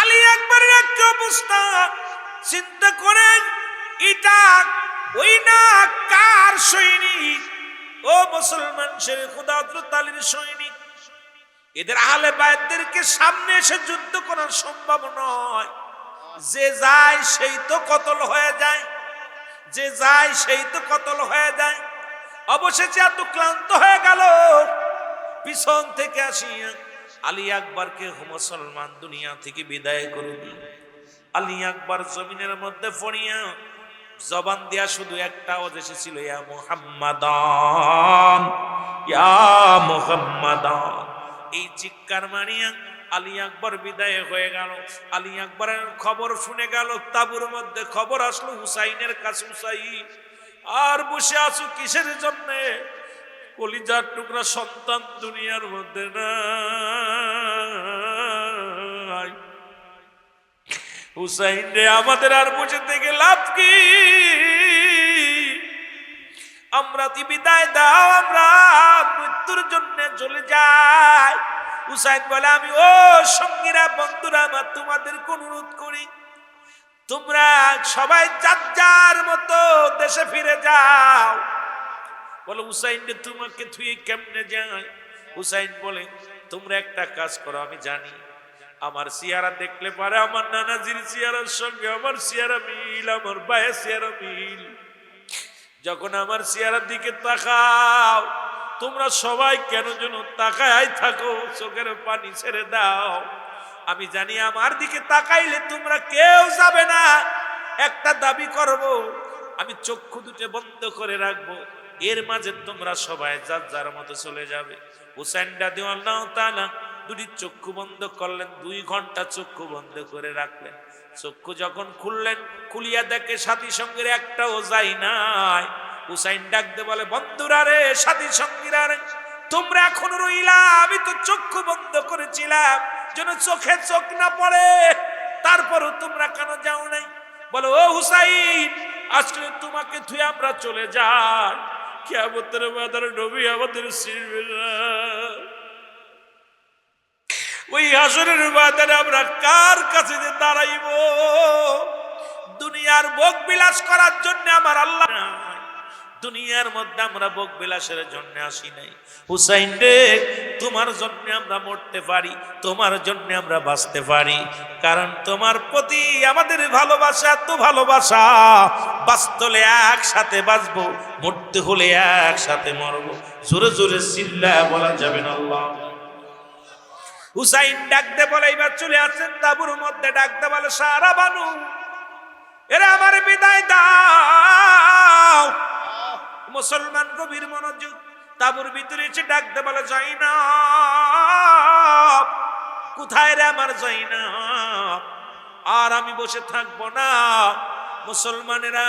আলী আকবরের একটা অবস্থা চিন্তা করেন, এটা ওই না কার সৈনিক? ও মুসলমান শেরে খোদা তালির সৈনিক। এদের আহলে বায়তদেরকে সামনে এসে যুদ্ধ করা সম্ভব নয়। যে যায় সেই তো কতল হয়ে যায়, যে যায় সেই তো কতল হয়ে যায়। অবশেষে এত ক্লান্ত হয়ে গেল, পিছন থেকে আসিয়া আলী আকবরকে মুসলমান দুনিয়া থেকে বিদায় করে দিল। আলী আকবর জমিনের মধ্যে পড়িয়া জবান দিয়া শুধু একটা আওয়াজ এসেছিল, ইয়া মুহাম্মাদান, ইয়া মুহাম্মাদান। এই চিৎকার মারিয়া আলী আকবর বিদায় হয়ে গেল। আলী আকবরের খবর শুনে গেল, তাঁবুর মধ্যে খবর আসলো হুসাইনের কাছে, হুসাইন আর বসে আছো কিসের জন্য? কলিজার টুকরা সন্তান দুনিয়ার মধ্যে নাই। হুসাইন রে, আমাদের আর বসে থেকে লাভ কি? আমরা বিদায় দাও, আমরা মৃত্যুর জন্য চলে যাই। হুসাইন বলে, আমি ও সঙ্গীরা, বন্ধুরা আমার, তোমাদেরকে অনুরোধ করি, তোমরা সবাই যার যার মতো দেশে ফিরে যাও। বলে, হুসাইন রে, তোমাকে থুয়ে কেমনে যায়? হুসাইন বলে, তোমরা একটা কাজ করো, আমি জানি আমার চেহারা দেখলে পারে আমার নানাজির চেহারার সঙ্গে আমার চেহারা মিল, আমার ভাইয়ের চেহারা মিল। যখন আমার চেহারার দিকে তাকাও, তোমরা সবাই কেন যেন তাকায় থাকো, চোখের পানি ছেড়ে দাও। আমি জানি আমার দিকে তাকাইলে তোমরা কেউ যাবে না। একটা দাবি করব, আমি চক্ষু দুটো বন্ধ করে রাখবো, এর মাঝে তোমরা সবাই যার যার মতো চলে যাবে। হুসাইন রাদিয়াল্লাহু তাআলা দুটি চক্ষু বন্ধ করলেন, 2 ঘন্টা চক্ষু বন্ধ করে রাখলেন। চক্ষু যখন খুললেন, খুলিয়া দেখে সাথী সঙ্গীর একটাও যায় নাই। হুসাইন ডাকতে বলে, বন্ধুরা রে, সাথী সঙ্গীরা রে, তোমরা এখন রইলা, আমি তো চক্ষু বন্ধ করেছিলাম যেন চোখে চোখ না পড়ে, তারপরও তোমরা কেন যাও নাই? বলো, ও হুসাইন, আজকে তোমাকে থুয়ে আমরা চলে যাই, কিয়ামতের ময়দানে নবী আমাদের চিনবে না। ওই হাসরের ময়দানে আমরা কার কাছে যে দাঁড়াইব? দুনিয়ার ভোগ বিলাস করার জন্য আমার আল্লাহ নাই, দুনিয়ার মধ্যে আমরা ভোগ বিলাসের জন্য আসি নাই। হুসাইন রে, তোমার জন্য আমরা মরতে পারি, তোমার জন্য আমরা বাঁচতে পারি, কারণ তোমার প্রতি আমাদের ভালোবাসা, এত ভালোবাসা, বাঁচতে একসাথে বাঁচবো, মরতে হলে একসাথে মরবো। জোরে জোরে চিল্লায়া বলা যাবে না আল্লাহ। হুসাইন ডাকতে বলে, এবার চলে আসেন তাঁবুর মধ্যে, ডাকতে বলে, সারা বানু, এরা আমার বিদায় দাও। মুসলমান গভীর মনোযোগ, তাঁবুর ভিতরে এসে ডাকতে বলে, জাইনাব, কোথায় রে আমার জাইনাব? আর আমি বসে থাকবো না। মুসলমানেরা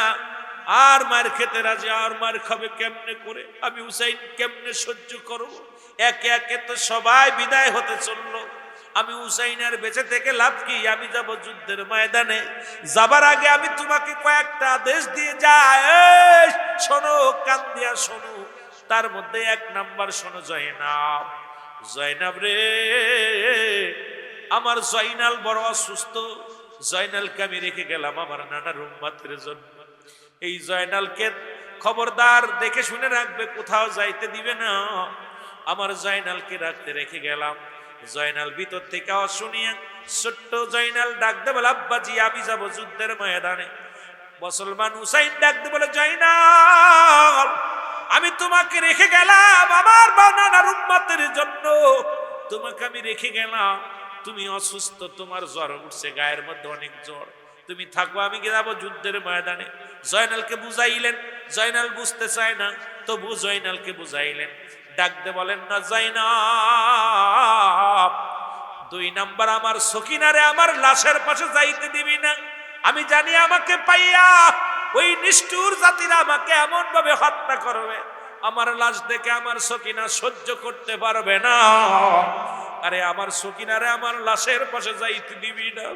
আর মার খেতে রাজি, আর মার খাবে কেমনে করে? আমি হুসাইন কেমনে সহ্য করবো? একে একে তো সবাই বিদায় হতে চললো, আমি হুসাইনের বেঁচে থেকে লাভ কি? আমি যাব যুদ্ধের ময়দানে, যাবার আগে আমি তোমাকে কয়েকটা আদেশ দিয়ে যাই, শোনো, কান দিয়া শোনো। তার মধ্যে 1 নাম্বার শোনো, জয়নাব, জয়নাব রে, আমার জয়নাল বড় অসুস্থ। জয়নালকে আমি রেখে গেলাম আমার নানার উম্মতের জন্য। এই জয়নালকে খবরদার দেখে শুনে রাখবে, কোথাও যাইতে দিবে না। আমার জয়নালকে রাখতে রেখে গেলাম। জয়নাল ভিতর থেকে শুনিয়া ছোট্ট জয়নাল ডাকতে বলে, আব্বাজি, আমি যাব যুদ্ধের ময়দানে। মুসলমান হুসাইন ডাকতে বলে, জয়নাল, আমি তোমাকে রেখে গেলাম আমার নানার উম্মতের জন্য, তোমাকে আমি রেখে গেলাম, তুমি অসুস্থ, তোমার জ্বর উঠছে, গায়ের মধ্যে অনেক জ্বর, তুমি থাকো, আমি যাবো যুদ্ধের ময়দানে। জয়নালকে বুঝাইলেন, জয়নাল বুঝতে চায় না, তবু জয়নালকে বুঝাইলেন। ডাকতে বলেন, না জয়নাব, 2 নাম্বার আমার সকিনারে আমার লাশের পাশে যাইতে দিবি না। আমি জানি আমাকে পাইয়া ওই নিষ্ঠুর জাতিরা আমাকে এমন ভাবে হত্যা করবে, আমার লাশ দেখে আমার সকিনা সহ্য করতে পারবে না। আরে আমার সকিনারে আমার লাশের পাশে যাইতে দিবি না।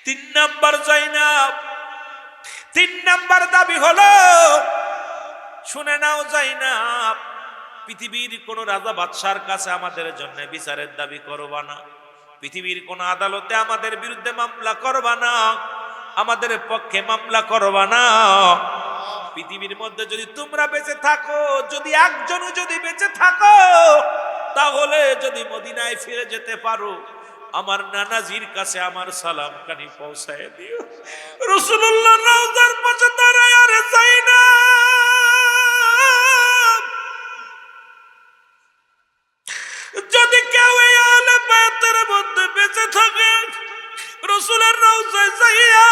3 নাম্বার জয়নাব, 3 নাম্বার দাবি হলো, শুনে নাও জয়নাব, পৃথিবীর কোন রাজা বাদশার কাছে আমাদের জন্য বিচারের দাবি করবা না, পৃথিবীর কোন আদালতে আমাদের বিরুদ্ধে মামলা করবা না, আমাদের পক্ষে মামলা করবা না। পৃথিবীর মধ্যে যদি তোমরা বেঁচে থাকো, যদি একজনও যদি বেঁচে থাকো, তাহলে যদি মদিনায় ফিরে যেতে পারো, আমার নানাজির কাছে আমার সালাম কানি পৌঁছায় দিও। রাসূলুল্লাহ রওজার পাশে দাঁড়ায়, আরে জাইনাব, যদি কেউ এই আহলে বায়তের মধ্যে বেঁচে থাকে, রাসূলের রওজায় যাইয়া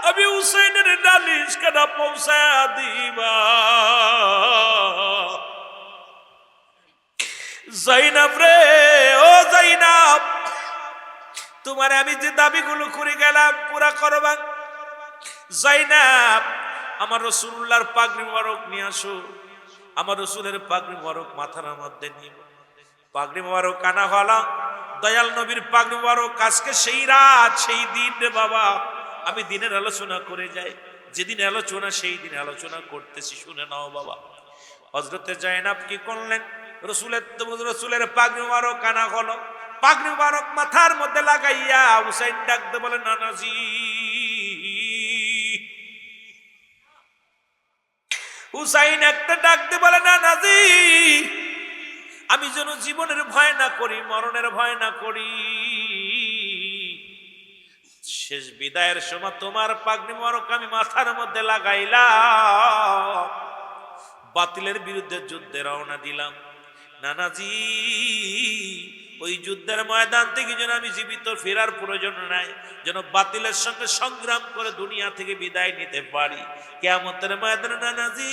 আমি হুসাইনের নালিশ কানা পৌঁছায়া দিবা। জাইনাব রে, ও জাইনাব, তোমার আমি যে দাবিগুলো করে গেলাম পুরা করবা। জাইনাব, আমার রাসূলুল্লাহর পাগড়ি মোবারক নিয়ে আসো, আমার রাসূলের পাগড়ি মোবারক মাথার মধ্যে নিব। পাগড়ি মোবারক আনা হলো, দয়াল নবীর পাগড়ি মোবারক। আজকে সেই রাত, সেই দিন রে বাবা, আমি দিনের আলোচনা করে যাই, যেদিন আলোচনা সেই দিন আলোচনা করতেছি, শুনে নাও বাবা। হযরতে জাইনাব কি করলেন? রসুলের পাগড়ি মোবারক আনা হলো, পাগড়ি মোবারক মাথার মধ্যে লাগাইয়া হুসাইন ডাকতে বলে, নানাজি। হুসাইন একটা ডাকতে বলে, নানাজি, আমি যেন জীবনের ভয় না করি, মরণের ভয় না করি, শেষ বিদায়ের সময় তোমার পাগড়ি মোবারক আমি মাথার মধ্যে লাগাইলাম, বাতিলের বিরুদ্ধে যুদ্ধে রওনা দিলাম। নানাজি, ওই যুদ্ধের ময়দান থেকে যেন আমি জীবিত ফেরার প্রয়োজন নাই, যেন বাতিলের সঙ্গে সংগ্রাম করে দুনিয়া থেকে বিদায় নিতে পারি। কিয়ামতের ময়দানে নানাজি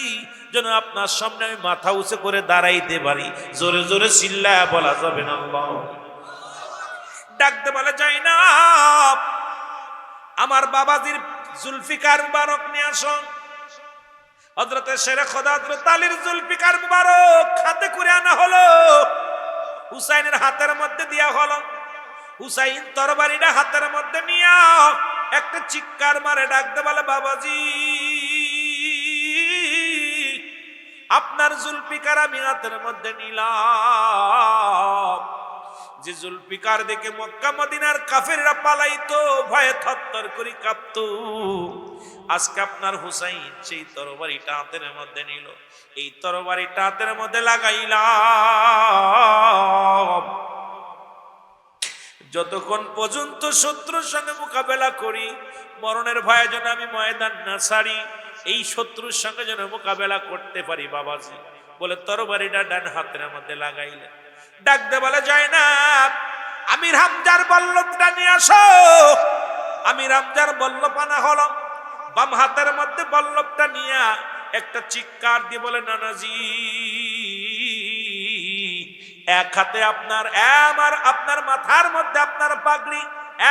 যেন আপনার সামনে আমি মাথা উঁচু করে দাঁড়াইতে পারি। জোরে জোরে চিল্লায়া বলা যাবে না আল্লাহ। ডাকতে বলা যায় না, আমার বাবাজির জুলফিকার মুবারক নিয়ে আসো। হযরতে শেরে খোদা হযরত আলীর জুলফিকার মুবারক হাতে করে আনা হলো, হুসাইনের হাতের মধ্যে দেয়া হলো। হুসাইন তরবারিটা হাতের মধ্যে নিয়ে একটা চিৎকার মারে ডাকতে বলে, বাবাজি আপনার জুলফিকার আমি হাতের মধ্যে নিলাম। যে জুলফিকার দেখে মক্কা মদিনার কাফেররা পালাইতো, ভয়ে থরথর করে কাঁপতো, আজকে আপনার হুসাইন সেই তরবারিটা হাতের মধ্যে নিল। এই তরবারিটা হাতের মধ্যে লাগাইলাম, যতক্ষণ পর্যন্ত শত্রুর সঙ্গে মোকাবেলা করি, মরণের ভয়ে যেন আমি ময়দান না ছাড়ি, এই শত্রুর সঙ্গে যেন মোকাবেলা করতে পারি বাবাজি বলে তরবারিটা ডান হাতের মধ্যে লাগাইলেন। ডাকতে বলা যায় না, আমির হামজার বল্লভটা নিয়ে আসো। আমির হামজার বল্লভ আনা হলো, বাম হাতের মধ্যে বল্লভটা নিয়ে একটা চিৎকার দিয়ে বলে, নানাজি এক হাতে আপনার আপনার মাথার মধ্যে আপনার পাগড়ি,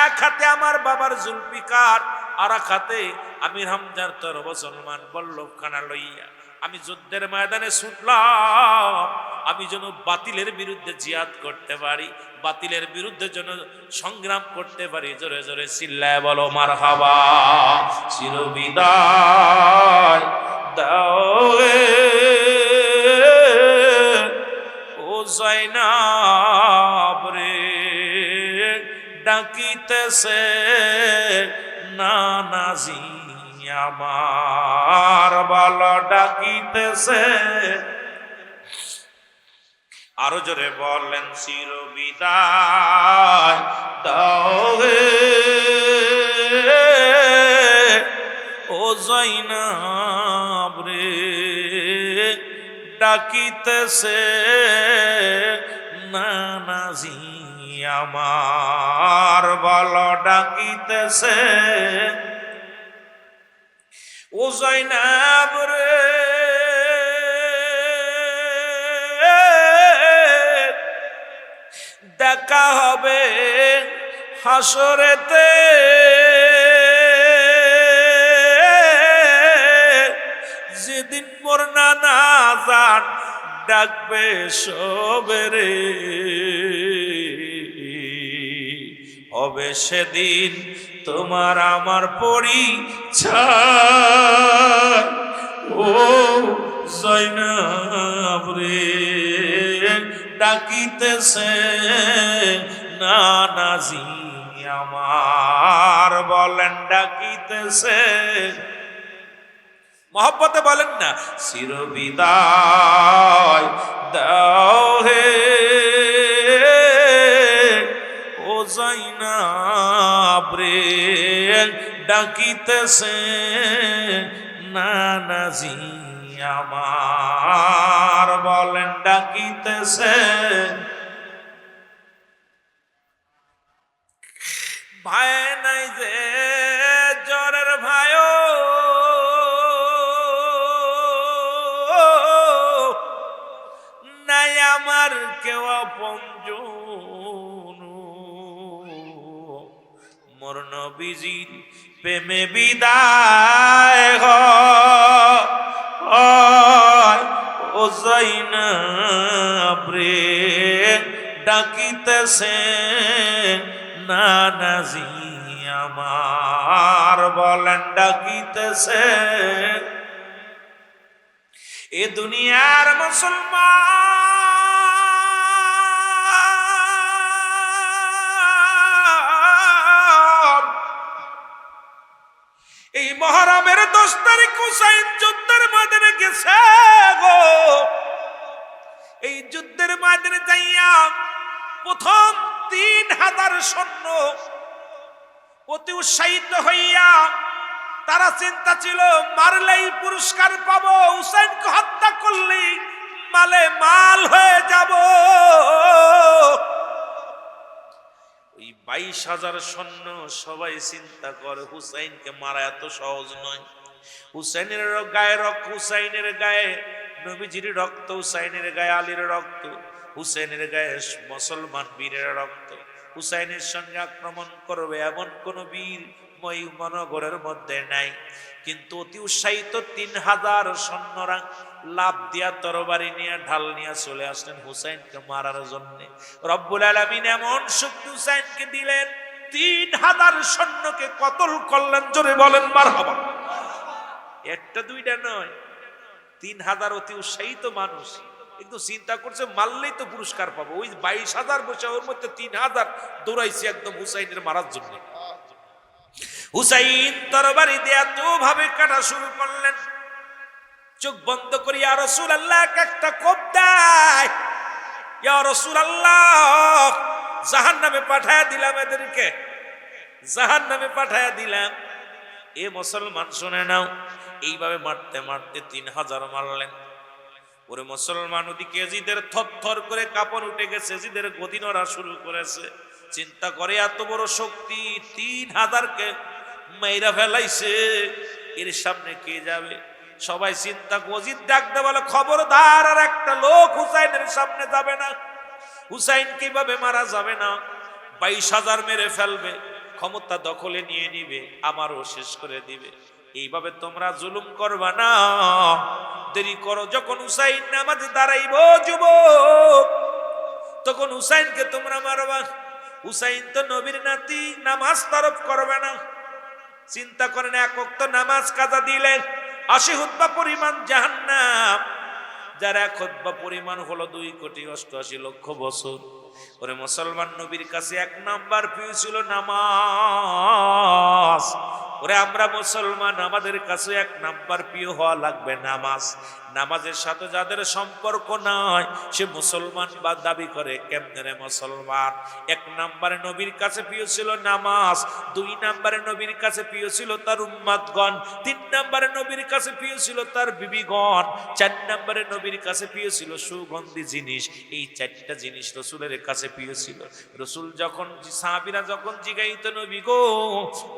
এক হাতে আমার বাবার জুলফিকার, আর এক হাতে আমির হামজার তরব সলমান বল্লভখানা লইয়া আমি যুদ্ধের ময়দানে ছুটলাম। আমি যেন বাতিলের বিরুদ্ধে জিহাদ করতে পারি, বাতিলের বিরুদ্ধে যেন সংগ্রাম করতে পারি। জোরে জোরে চিল্লায় বলো মারহাবা। চিরবিদায় দাও ও জয়নাব রে, ডাকিতেছে নানাজি আমার, বলো ডাকিতেছে। আরো জোরে বললেন, চিরবিদায় দাও ও জয়নাব রে, ডাকিতেছে নানাজি আমার, বলো ডাকিতেছে ও জয়নাব রে। দেখা হবে হাসরেতে, যেদিন মোর নানা জান ডাকবে সবেরে, হবে সেদিন তোমার আমার পরিচয় ও জয়নাব রে, ডাকিতেছে নানাজি আমার, বলেন ডাকিতেছে। মহব্বতে বলেন না, চিরবিদায় দাও হে ও জয়নাব রে, ডাকিতেছে নানাজি আমার, বলেন ডাকিতেছে। ভাই নাই যে জ্বরের ভাই, নাই আমার কেউ আপনজন, মোর নবীজির প্রেমে বিদায় হয় ও জয়নাব রে, ডাকিতেছে নানাজি আমার, বলেন ডাকিতেছে। এ দুনিয়ার মুসলমান, এই মুহররমের 10 তারিখ হুসাইন যুদ্ধের ময়দানে গেছে গো। এই যুদ্ধের ময়দানে যাইয়া প্রথম 3000 সৈন্য অতি উৎসাহিত হইয়া, তারা চিন্তা ছিল মারলেই পুরস্কার পাবো, হুসাইনকে হত্যা করলেই মালে মাল হয়ে যাব। 22,000 সৈন্য, সবাই চিন্তা করে হুসাইনকে মারা এত সহজ নয়। হুসাইনের গায়ে রক্ত, হুসাইনের গায়ে নবীজির রক্ত, হুসাইনের গায়ে আলীর রক্ত, হুসাইনের গায়ে মুসলমান বীরের রক্ত। হুসাইনের সঙ্গে আক্রমণ করবে এমন কোন বীর মহানগরের মধ্যে নাই। কিন্তু অতি উৎসাহিত 3,000 সৈন্যরা লাভ দিয়া তরবারি নিয়ে ঢাল নিয়ে চলে আসলেন হুসাইনকে মারার জন্য। রব্বুল আলামিন এমন শক্তি হুসাইনকে দিলেন, 3,000 সৈন্যকে কতল করলেন। জোরে বলেন মারহাবা। একটা দুইটা নয়, 3,000 অতি উৎসাহিত মানুষ। কিন্তু চিন্তা করছে মারলেই তো পুরস্কার পাবো। ওই 22,000 বসে ওর মধ্যে 3,000 দৌড়াইছে একদম হুসাইনের মারার জন্য। হুসাইন তরবারি দিয়ে তো ভাবে কাটা শুরু করলেন। চোখ বন্ধ করি, ইয়া রাসূলুল্লাহ একটা কোপ দেয়, ইয়া রাসূলুল্লাহ জাহান্নামে পাঠায়া দিলাম, এদেরকে জাহান্নামে পাঠায়া দিলাম। এ মুসলমান শুনে নাও, এইভাবে মারতে মারতে 3,000 মারলেন। ওরে মুসলমান, ওদিকে এজিদের থরথর করে কাপড় উঠে গেছে, এজিদের গদি নড়া শুরু করেছে। চিন্তা করে এত বড় শক্তি 3,000-কে মাইরা ফেলাইছে, এর সামনে কে যাবে? সবাই চিন্তা, গজিদ ডাকতে বলে খবরদার, আর একটা লোক হুসাইনের সামনে যাবে না। হুসাইন কিভাবে মারা যাবে না, 22,000 মেরে ফেলবে, ক্ষমতা দখলে নিয়ে নিবে, আমারও শেষ করে দিবে। এইভাবে তোমরা জুলুম করবা না, দেরি করো। যখন হুসাইন নামাজে দাঁড়াইব যুবক, তখন হুসাইনকে তোমরা মারবা। হুসাইন তো নবীর নাতি, নামাজ তরফ করবে না। চিন্তা করেন, এক ওয়াক্ত নামাজ কাজা দিলে 80 হুতবা পরিমাণ জাহান্নাম, যার এক হুতবা পরিমাণ হলো 2,88,00,000 বছর। ওরে মুসলমান, নবীর কাছে 1 নাম্বার প্রিয় ছিল নামাজ। ওরে আমরা মুসলমান, আমাদের কাছে 1 নাম্বার প্রিয় হওয়া লাগবে নামাজ। নামাজের সাথে যাদের সম্পর্ক নাই সে মুসলমান বা দাবি করে কেমনে রে মুসলমান? 1 নম্বরে নবীর কাছে প্রিয় ছিল নামাজ, 2 নম্বরে নবীর কাছে প্রিয় ছিল তার উম্মতগণ, 3 নম্বরে নবীর কাছে প্রিয় ছিল তার বিবিগণ, 4 নম্বরে নবীর কাছে প্রিয় ছিল সুগন্ধি জিনিস। এই 4টা জিনিস রাসূলের কাছে প্রিয় ছিল। রাসূল যখন সাহাবীরা যখন জিগাইতো, নবী গো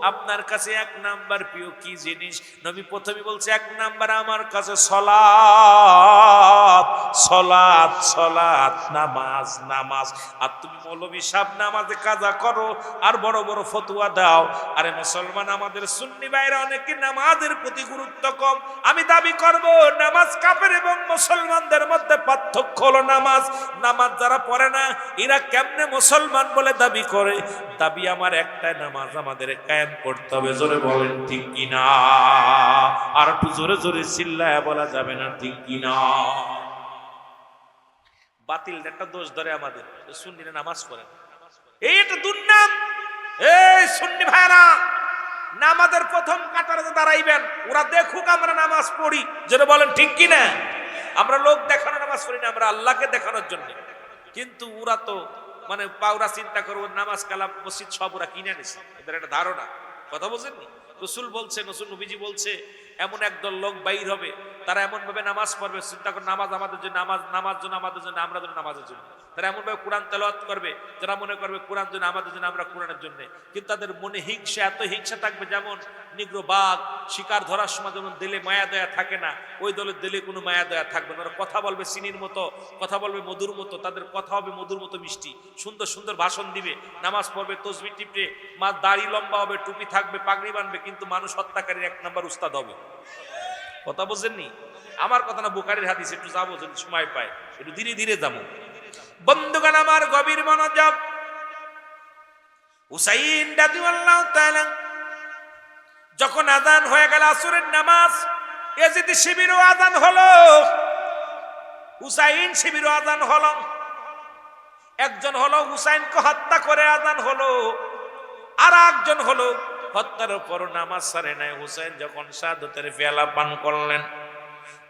আপনার কাছে 1 নাম্বার প্রিয় কি জিনিস? নবী প্রথমে বলছে 1 নাম্বার আমার কাছে সালাত, সালাত, সালাত, নামাজ, নামাজ। আর তুমি মৌলভী সাহেব নামাজে কাজা করো আর বড় বড় ফতোয়া দাও। আরে মুসলমান, আমাদের সুন্নি ভাইরা অনেকে নামাজের প্রতি গুরুত্ব কম। আমি দাবি করব নামাজ কাফের এবং মুসলমানদের মধ্যে পার্থক্য হলো নামাজ। নামাজ যারা পড়ে না এরা কেমনে মুসলমান বলে দাবি করে? দাবি আমার একটাই, নামাজ আমাদের কায়েম করতে হবে। জোরে বলেন ঠিক কিনা? আর একটু জোরে জোরে চিল্লায় বলা যাবে না ঠিক কিনা? বাতিল একটা দোষ ধরে আমাদের, সুন্নিরা নামাজ পড়ে না, এই একটা দুর্নাম। এই সুন্নি ভাইরা নামাজের প্রথম কাতারে দাঁড়াইবেন, ওরা দেখুক আমরা নামাজ পড়ি। যেটা বলেন ঠিক কিনা? আমরা লোক দেখানো নামাজ পড়ি না, আমরা আল্লাহকে দেখানোর জন্য। কিন্তু ওরা তো মানে পাওরা চিন্তা করবো নামাজ কালাম মসজিদ সব ওরা কিনে নিছে, এদের একটা ধারণা। কথা বলছেননি? রসুল বলছে, রসুল নবীজি বলছে এমন একদল লোক বাইর হবে, তারা এমন ভাবে নামাজ পড়বে, চিন্তা করে নামাজ আমাদের জন্য, নামাজ জন্য আমাদের জন্য, আমরা জন্য নামাজের জন্য। তারা এমন ভাবে কোরআন তেলাওয়াত করবে, যারা মনে করবে কোরআন জন্য আমাদের জন্য, আমরা কোরআনের জন্য। কিন্তু তাদের মনে হিংসা, এত হিংসা থাকবে যেমন নিগ্রো বাঘ শিকার ধরার সময় যেমন দিলে মায়া দয়া থাকে না, ওই দলের দিলে কোনো মায়া দয়া থাকবে না। ওরা কথা বলবে চিনির মতো, কথা বলবে মধুর মতো, তাদের কথা হবে মধুর মতো মিষ্টি, সুন্দর সুন্দর ভাষণ দিবে, নামাজ পড়বে, তসবি টিপে, মা দাড়ি লম্বা হবে, টুপি থাকবে, পাগড়ি বানবে, কিন্তু মানুষ হত্যাকারীর 1 নাম্বার উস্তাদ হবে। কথা বুঝেননি? আমার কথা না, বুখারীর হাদিস, একটু যাবো যদি সময় পায়, একটু ধীরে ধীরে যাবো। বন্ধুগণ আমার, গভীর মনোযোগ। হুসাইন রাদিয়াল্লাহু তাআলা যখন আযান হয়ে গেল আসরের নামাজ, এজিদি শিবিরও আযান হলো, হুসাইন শিবিরও আযান হলো। একজন হলো হুসাইনকে হত্যা করে আযান হলো, আর একজন হলো হত্যার পর নামাজ ছাড়ে নাই। হুসাইন যখন শাহাদাতের পেয়ালা পান করলেন,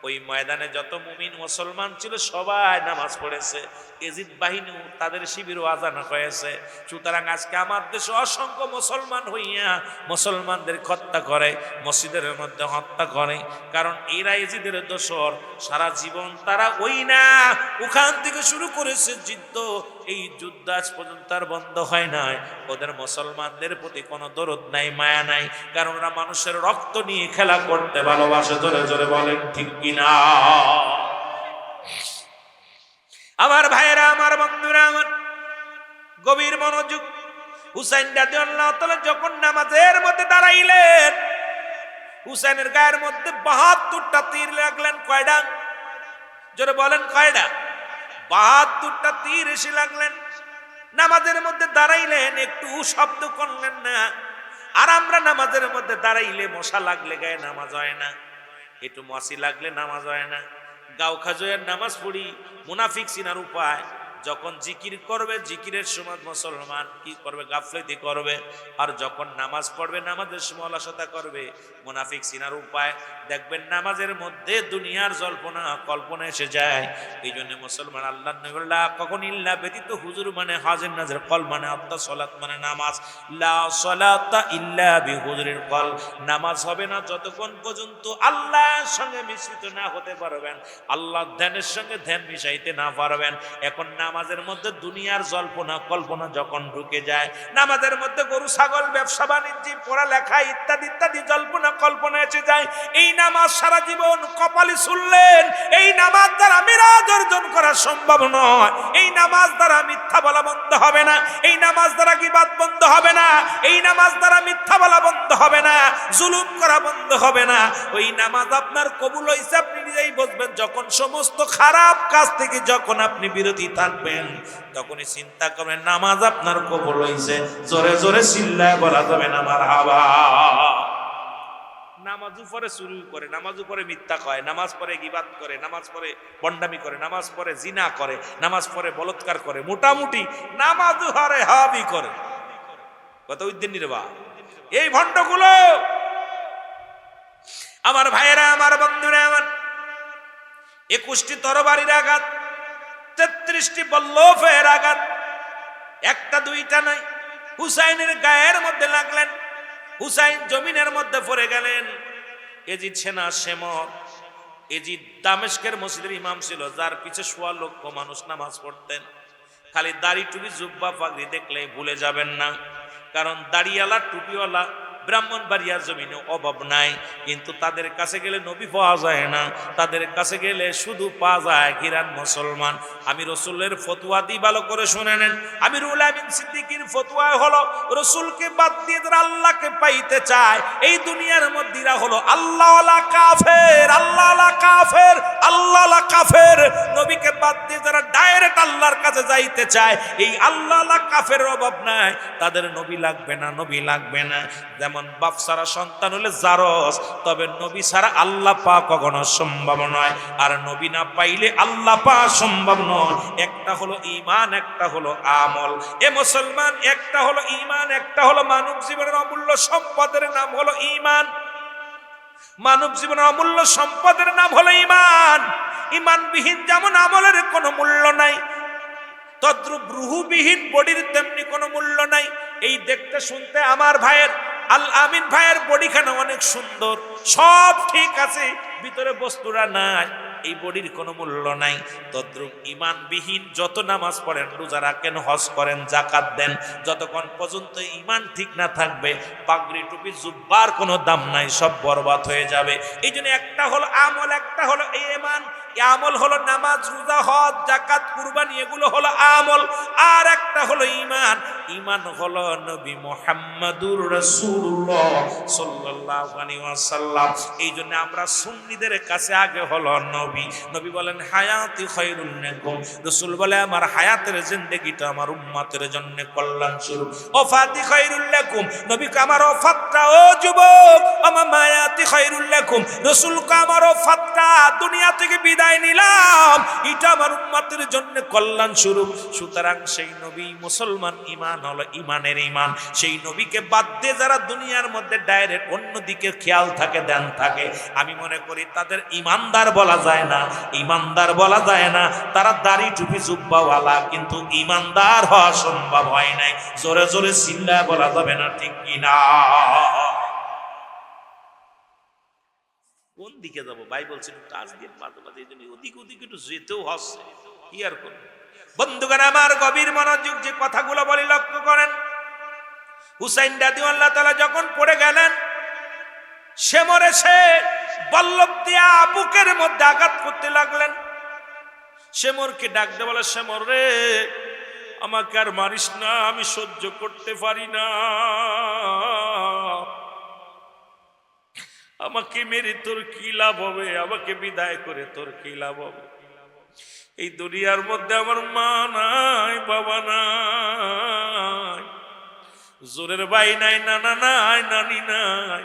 ওই ময়দানে যত মুমিন মুসলমান ছিল সবাই নামাজ পড়েছে। এজিদ বাহিনীও তাদের শিবিরও আজান হয়েছে। সুতরাং আজকে আমার দেশে অসংখ্য মুসলমান হইয়া মুসলমানদের হত্যা করে, মসজিদের মধ্যে হত্যা করে, কারণ এরা এজিদের দোসর। সারা জীবন তারা ওই না ওখান থেকে শুরু করেছে যুদ্ধ, এই যুদ্ধ আজ পর্যন্ত আর বন্ধ হয় নাই। ওদের মুসলমানদের প্রতি কোনো দরদ নাই, মায়া নাই, কারণ ওরা মানুষের রক্ত নিয়ে খেলা করতে ভালোবাসে। জোরে জোরে বলেন ঠিক কিনা? আমার ভাইয়েরা, আমার বন্ধুরা, আমার গভীর মনোযোগ। হুসাইন রাদিয়াল্লাহু তাআলা যখন নামাজের মধ্যে দাঁড়াইলেন, হুসাইনের গায়ের মধ্যে ৭২টা তীর লাগলেন। কয়টা? জোরে বলেন কয়টা? ৭২টা তীর এসে লাগলেন। নামাজের মধ্যে দাঁড়াইলেন, একটু শব্দ করলেন না। আর আমরা নামাজের মধ্যে দাঁড়াইলে মশা লাগলে গায়ে নামাজ হয় না, একটু মশি লাগলে নামাজ হয় না। গাও খাজয়ের নামাজ পড়ি, মুনাফিক চিনার উপায়। যখন জিকির করবে, জিকিরের সময় মুসলমান কি করবে? গাফলতি করবে। আর যখন নামাজ পড়বে, নামাজের সময় অলসতা করবে। মুনাফিক চিনার উপায় দেখবেন, নামাজের মধ্যে দুনিয়ার জল্পনা কল্পনা এসে যায়। এই জন্য মুসলমান আল্লাহ নবী কখন ইল্লা ব্যতীত হুজুর মানে হাজির নাজির, কল মানে আত্মা, সলাত মানে নামাজ। লা সলাতা ইল্লা বিহুজুরিল কল, নামাজ হবে না যতক্ষণ পর্যন্ত আল্লাহর সঙ্গে মিশ্রিত না হতে পারবেন, আল্লাহর ধ্যানের সঙ্গে ধ্যান মিশাইতে না পারবেন। এখন নামাজের মধ্যে দুনিয়ার জল্পনা কল্পনা যখন ঢুকে যায়, নামাজের মধ্যে গরু ছাগল, ব্যবসা বাণিজ্য, পড়ালেখা ইত্যাদি ইত্যাদি জল্পনা কল্পনা এসে যায়। এই নামাজ সারা জীবন কপালে শুনলেন, এই নামাজ দ্বারা মিরাজ অর্জন করা সম্ভব নয়। এই নামাজ দ্বারা মিথ্যা বলা বন্ধ হবে না, এই নামাজ দ্বারা গীবাত বন্ধ হবে না, এই নামাজ দ্বারা মিথ্যা বলা বন্ধ হবে না, জুলুম করা বন্ধ হবে না। ওই নামাজ আপনার কবুল হইছে আপনি নিজেই বুঝবেন। যখন সমস্ত খারাপ কাজ থেকে যখন আপনি বিরতি থাকবেন, তখনই চিন্তা করবেন নামাজ আপনার কবুল হইছে। জোরে জোরে চিল্লায় বলা যাবে না মারহাবা। নামাজ উপরে শুরু করে, নামাজ উপরে মিথ্যা কয়, নামাজ পড়ে গীবাত করে, নামাজ পড়ে বন্ডামি করে, নামাজ পড়ে জিনা করে, নামাজ পড়ে বলৎকার করে, মোটামুটি নামাজ হারে হাবি করে। কত উদ্দিন নির্বা এই ভণ্ডগুলো। আমার ভাইয়েরা, আমার বন্ধুরা, আমার 21টি তরবারির আঘাত, 33টি বল্লভের আঘাত, একটা দুইটা নাই, হুসাইনের গায়ের মধ্যে লাগলেন। হুসাইন জমিনের মধ্যে পড়ে গেলেন। এজিদ সেনা শেমর, এজিদ দামেস্কের মসজিদের ইমাম ছিল, যার পিছে ১৬ লক্ষ মানুষ নামাজ পড়তেন। খালি দাড়ি টুপি জুব্বা পাগড়ি দেখলেই ভুলে যাবেন না, কারণ দাড়িওয়ালা টুপিওয়ালা ব্রাহ্মণবাড়িয়ার জমিনে অভাব নাই, কিন্তু তাদের কাছে গেলে নবী পাওয়া যায় না, তাদের কাছে গেলে শুধু পাওয়া যায় গিরান মুসলমান। আমি রসুলের ফতুয়া দিই, ভালো করে শুনে নেন। আমিরুল আমিন সিদ্দিকীর ফতুয়া হলো, রসুলকে বাদ দিয়ে যারা আল্লাহকে পাইতে চায় এই দুনিয়ার মধ্যে হলো আল্লাহওয়ালা কাফের, আল্লাহওয়ালা কাফের, আল্লাহওয়ালা কাফের। নবীকে বাদ দিয়ে যারা ডাইরেক্ট আল্লাহর কাছে যাইতে চায়, এই আল্লাহওয়ালা কাফের অভাব নাই, তাদের নবী লাগবে না, নবী লাগবে না। যেমন বাপ ছাড়া সন্তান হলে জারস, তবে নবী ছাড়া আল্লাহ পাওয়া কখনো সম্ভব নয়। আর নবী না পাইলে আল্লাহ পাওয়া সম্ভব নয়। একটা হলো ঈমান, একটা হলো আমল। এ মুসলমান, একটা হলো ঈমান, একটা হলো মানব জীবনের অমূল্য সম্পদের নাম হলো ঈমান। মানব জীবনের অমূল্য সম্পদের নাম হলো ঈমান। ঈমানবিহীন যেমন আমলের কোনো মূল্য নাই, তদ্রূপ রুহুবিহীন বডির তেমনি কোনো মূল্য নাই। এই দেখতে শুনতে আমার ভাইয়ের আল আমিন ভাইয়ের বডিখানা অনেক সুন্দর, সব ঠিক আছে, ভিতরে বস্তুরা নাই, এই বডির কোনো মূল্য নাই। তদ্রূপ ঈমানবিহীন যত নামাজ পড়েন, রোজা রাখেন, হজ করেন, জাকাত দেন, যতক্ষণ পর্যন্ত ঈমান ঠিক না থাকবে, পাগড়ি টুপি জুব্বার কোনো দাম নাই, সব বরবাদ হয়ে যাবে। এই জন্য একটা হলো আমল, একটা হলো ঈমান। আমল হলো নামাজ, রোজা, হজ, জাকাত, কুরবানি, এগুলো হলো আমল। আর একটা হলো ঈমান। ঈমান হলো নবী মুহাম্মদুর রাসূলুল্লাহ সাল্লাল্লাহু আলাইহি ওয়াসাল্লাম। এই জন্য আমরা সুন্নিদের কাছে আগে হলো নবী। নবী বলেন হায়াতি খায়রুন লাকুম, রাসূল বলে আমার হায়াতের জিন্দেগিটা আমার উম্মতের জন্য কল্যাণ স্বরূপ। ওফাতি খায়রুল লাকুম, নবী কে আমার ওফাতটা, ও যুবক, আমার মায়াতি খায়রুল লাকুম, রাসূল কে আমার ওফাত একটা দুনিয়া থেকে বিদায় নিলাম, এটা আমার উম্মতের জন্য কল্যাণ স্বরূপ। সুতরাং সেই নবী মুসলমান, ইমান হলো ইমানের ইমান। সেই নবীকে বাদ দিয়ে যারা দুনিয়ার মধ্যে ডাইরেক্ট অন্যদিকে খেয়াল থাকে, ধ্যান থাকে, আমি মনে করি তাদের ইমানদার বলা যায় না, ইমানদার বলা যায় না। তারা দাড়ি টুপি জুব্বাওয়ালা, কিন্তু ইমানদার হওয়া সম্ভব হয় নাই। জোরে জোরে চিল্লায় বলা যাবে না, ঠিক কিনা? কোন দিকে যাবো ভাই বলছেন, কাজ দিয়ে মাঝে মাঝে এই জন্য ওদিক ওদিক একটু যেতেও হচ্ছে, কি আর করবো। বন্ধুগণ আমার, গভীর মনোযোগ যে কথাগুলো বলি লক্ষ্য করেন। হুসাইন রাদিয়াল্লাহু তাআলা যখন পড়ে গেলেন, সে মরে, সে বল্লভ দিয়া বুকের মধ্যে আঘাত করতে লাগলেন। শেমরকে ডাক দে, বলে শেমর রে, আমাকে আর মারিস না, আমি সহ্য করতে পারি না, আমাকে মেরে তোর কি লাভ হবে, আমাকে বিদায় করে তোর কি লাভ হবে? এই দুনিয়ার মধ্যে আমার মা নাই, বাবা নাই, জোরের ভাই নাই, নানা নাই, নানি নাই।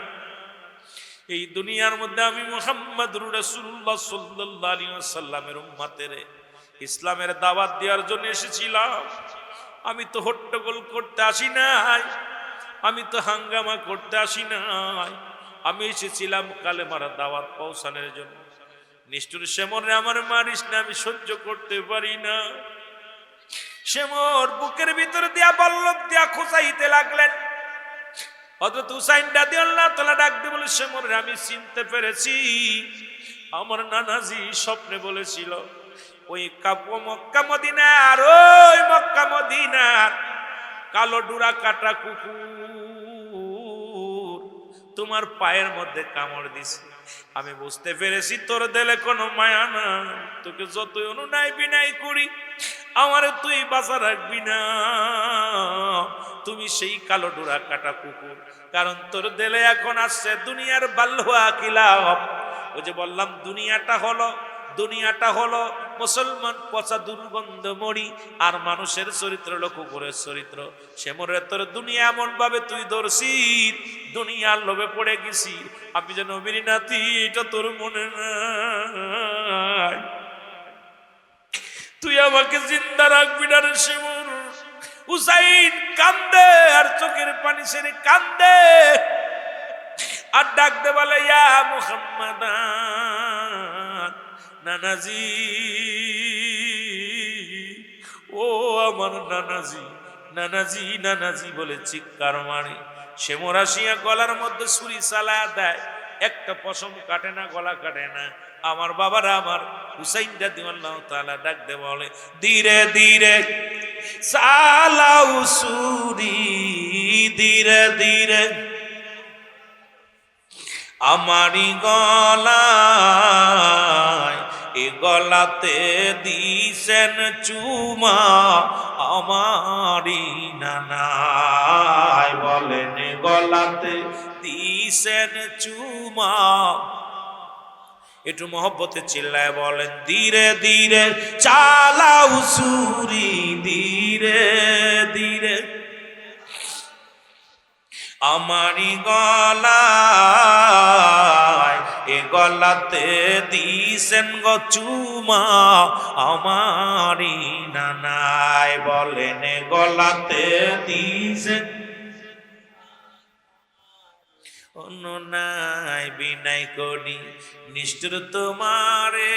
এই দুনিয়ার মধ্যে আমি মুহাম্মদুর রাসূলুল্লাহ সাল্লাল্লাহু আলাইহি ওয়াসাল্লামের উম্মতের ইসলামের দাওয়াত দেওয়ার জন্য এসেছিলাম। আমি তো হট্টগোল করতে আসি নাই, আমি তো হাঙ্গামা করতে আসি নাই, আমি এসেছিলাম কালেমার দাওয়াত পৌঁছানোর জন্য। নিষ্ঠুর শেমর রে, আমার মারিস না, আমি সহ্য করতে পারি না। শেমর বুকের ভিতর দিয়া বল্লভ দিয়া খোঁচাইতে লাগলেন। হযরত হুসাইন রাদিয়াল্লাহু তাআলা ডাক দিয়ে বলে, শেমর রে, আমি চিনতে পেরেছি, আমার নানাজি স্বপ্নে বলেছিল ওই মক্কা মদিনার, ওই মক্কা মদিনার কালো ডুরা কাটা কুকুর তোমার পায়ের মধ্যে কামড় দিছে। আমি বুঝতে পেরেছি তোর দিলে কোনো মায়া না, তোকে যতই অনুনয় বিনয় করি আমার তুই বাঁচা রাখবি না। তুমি সেই কালো ডোরা কাটা কুকুর, কারণ তোর দিলে এখন আসছে দুনিয়ার বাল্হুয়া কিলাপ। ওই যে বললাম, দুনিয়াটা হলো মুসলমান পচা দুর্গন্ধ মরি, আর মানুষের চরিত্র হলো কুকুরের চরিত্র। সে মরে তোর দুনিয়া এমন ভাবে তুই ধরছি, দুনিয়ার লোভে পড়ে গেছি। আমি যে নবীর নাতি, এটা তোর মনে নাই, তুই আমাকে জিন্দা রাখবি না রে শিমুর। হুসাইন কান্দে, আর চোখের পানি ছেড়ে কান্দে, আর ডাক দে বলে, ইয়া মুহাম্মাদ, নানাজি, ও আমার নানাজি, নানাজি, নানাজি বলে চিৎকার মারে। শেমর আসিয়া গলার মধ্যে ছুরি চালা দেয়, একটা পশম কাটে না, গলা কাটে না। আমার বাবারা, আমার হুসাইন রাদিয়াল্লাহু তাআলা ডাক দে বলে, ধীরে ধীরে চালাও ছুরি, ধীরে ধীরে আমারি গলায়, এ গলাতে দিছেন চুমা আমারি নানায়, বলেন গলাতে দিছেন চুমা। একটু মহব্বতে চিল্লায় বলেন, ধীরে ধীরে চালাও ছুরি, ধীরে ধীরে আমারি গলায়, এ গলাতে দিছেন গো চুমা আমারি নানায়, বলেন গলাতে দিছেন। অনুনয় বিনয় করি নিষ্ঠুর তোমারে,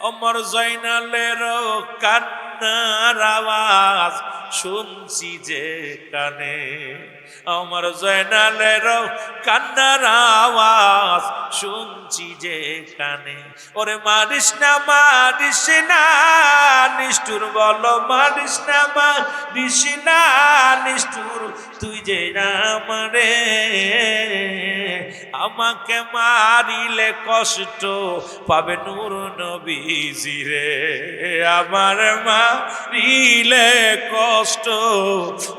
আমার জয়নালের কান্নার আওয়াজ শুনছি যে কানে, আমার জয়নালের কান্নার আওয়াজ শুনছি যে কানে। ওরে মারিস না, মারিস না নিষ্ঠুর, বলো মারিস না, মারিস না নিষ্ঠুর, তুই যে আমারে, আমাকে মারিলে কষ্ট পাবে নূর নবীজি রে, আমার মারিলে কষ্ট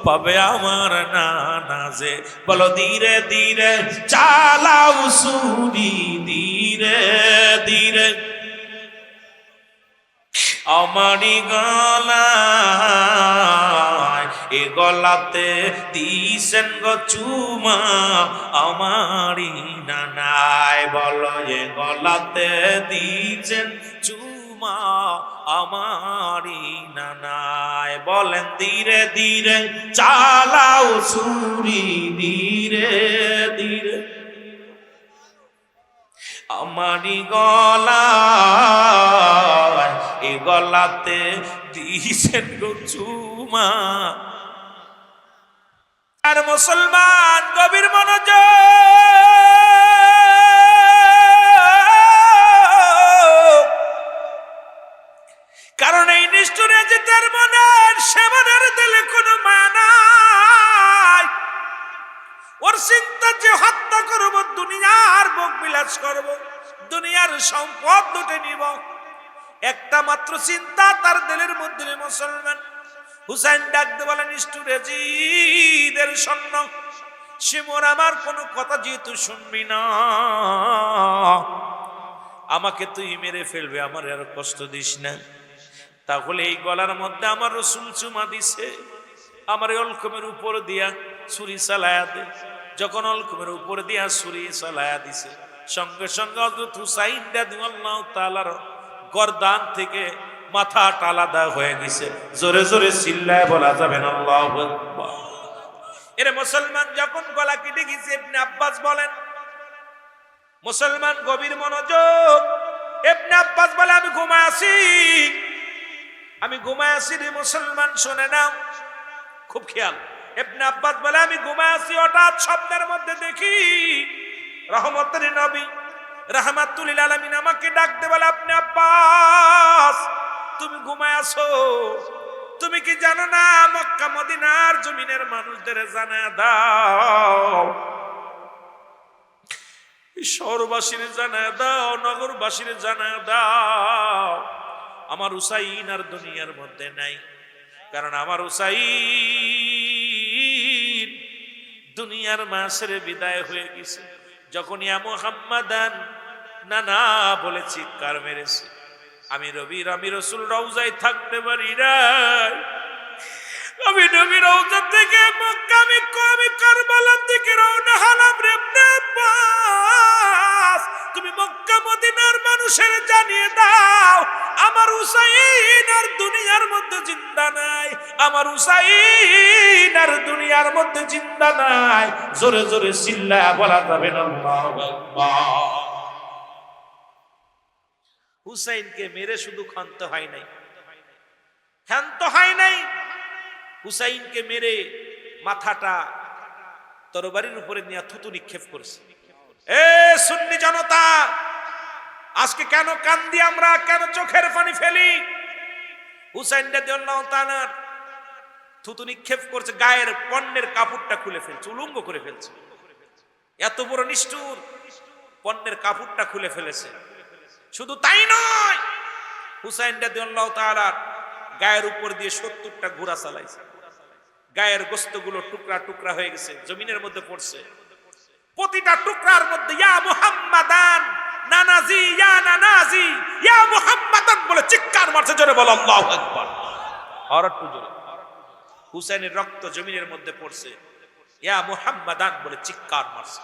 পাবে আমার নানাজে। বলো ধীরে ধীরে চালাও ছুরি, ধীরে ধীরে আমারি গলায়, এ গলাতে দিছেন গো চুমা আমারি নানায়, বলো এ গলাতে দিছেন চুমা আমারি নানায়। বলেন ধীরে ধীরে চালাও ছুরি, ধীরে ধীরে আমারি গলায়, এ গলাতে দিছেন গো চুমা। আর মুসলমান গভীর মনোযোগ, কারণ এই নিষ্ঠুরে যে তার মনের সেবনের দিলে কোনো মানায়। ওর চিন্তা যে হত্যা করব, দুনিয়ার ভোগ বিলাস করব, দুনিয়ার সম্পদ লুটে নিব, একটা মাত্র চিন্তা তার দিলের মধ্যে। মুসলমান হুসাইন ডাকতে বলেন, নিষ্ঠুরে জিদের সৈন্য শিমুর, আমার কোনো কথা যেহেতু শুনবি না, আমাকে তুই মেরে ফেলবে, আমার আর কষ্ট দিস না। তাহলে এই গলার মধ্যে আমার রসুল চুমা দিছে, আমার অলকমের উপর দিয়া ছুরি চালায়া দে। যখন অলকমের উপর দিয়া ছুরি চালায়া দিছে, সঙ্গে সঙ্গে হযরত হুসাইন রাদিয়াল্লাহু তাআলার গর্দান থেকে মাথাটা আলাদা হয়ে গেছে। জোরে জোরে চিল্লায় বলা যাবে না আল্লাহু আকবার। এর মুসলমান যখন গলা কেটে গেছে, ইবনে আব্বাস বলেন, মুসলমান গভীর মনোযোগ, ইবনে আব্বাস বলে আমি ঘুমায় আছি, আমি ঘুমায় আছি রে মুসলমান, শুনে নাও খুব খেয়াল। ইবনে আব্বাস বলে আমি ঘুমায় আছি, হঠাৎ স্বপ্নের মধ্যে দেখি রহমতের নবী রাহমাতুল লিল আলামিন আমাকে ডাকতে বলে, আপনি আব্বাস তুমি ঘুমায় আছো, তুমি কি জানো না মক্কা মদিনার জমিনের মানুষদের জানায়া দাও, শহরবাসীর জানায়া দাও, নগরবাসীর জানায়া দাও, আমার হুসাইন আর দুনিয়ার মধ্যে নাই। কারণ আমার হুসাইন দুনিয়ার মাসের বিদায় হয়ে গেছে। যখন ইয়া মুহাম্মাদান নানা বলে চিৎকার মেরেছে, আমি রাসূল রওজায় থাকতে পারি না, আমি নবী রওজা থেকে মক্কা আমি কারবালার দিকে রওনা হলাম রে আব্বাস, তুমি মক্কা মদিনার মানুষের জানিয়ে দাও আমার হুসাইন আর দুনিয়ার মধ্যে জিন্দা নাই, আমার হুসাইন আর দুনিয়ার মধ্যে জিন্দা নাই। জোরে জোরে চিল্লায়া বলা যাবে না আল্লাহু আকবার। হুসাইনকে মেরে শুধু ক্ষান্ত হয় নাই, ক্ষান্ত হয় নাই, হুসাইনকে মেরে মাথাটা তরবারির উপরে নিয়ে থুতু নিক্ষেপ করেছে। এ সুন্নি জনতা, আজকে কেন কান্দি আমরা, কেন চোখের পানি ফেলি? হুসাইন রাদিয়াল্লাহু তাআলা থুতু নিক্ষেপ করছে, গায়ের পণ্যের কাপড়টা খুলে ফেলছে, উলঙ্গ করে ফেলছে। এত বড় নিষ্ঠুর, পণ্যের কাপড়টা খুলে ফেলেছে। শুধু তাই নয়, হুসাইন রাদিয়াল্লাহু তাআলা গায়ের উপর দিয়ে 70টা ঘোড়া চালাইছে, গায়ের গোস্তগুলো টুকরা টুকরা হয়ে গেছে, জমিনের মধ্যে পড়ছে। প্রতিটা টুকরার মধ্যে ইয়া মুহাম্মাদান নানাজি, ইয়া নানাজি, ইয়া মুহাম্মাদান বলে চিৎকার মারছে। জোরে বলো আল্লাহু আকবার। আর একটু জোরে। হুসাইনের রক্ত জমিনের মধ্যে পড়ছে, ইয়া মুহাম্মাদান বলে চিৎকার মারছে।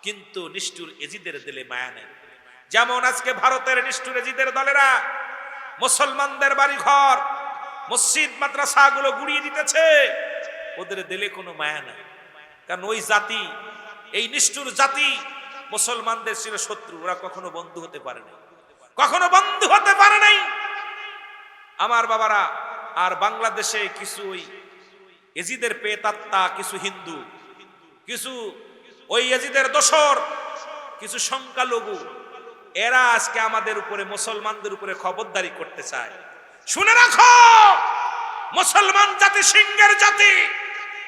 কিন্তু নিষ্ঠুর এজিদের দিলে মায়া নেই। যেমন আজকে ভারতের নিষ্ঠুর এজিদের দলেরা মুসলমানদের বাড়ি ঘর, মসজিদ, মাদ্রাসাগুলো গুড়িয়ে দিতেছে, ওদের দিলে কোনো মায়া নাই। কারণ ওই জাতি, এই নিষ্ঠুর জাতি মুসলমানদের ছিল শত্রু, ওরা কখনো বন্ধু হতে পারে নাই, কখনো বন্ধু হতে পারে নাই। আমার বাবারা, আর বাংলাদেশে কিছু ওই এজিদের পেতাত্তা, কিছু হিন্দু, কিছু ওই এজিদের দোসর, কিছু সংখ্যালঘু, এরা আজকে আমাদের উপরে, মুসলমানদের উপরে খবরদারি করতে চায়। শুনে রাখো, মুসলমান জাতি সিংহের জাতি,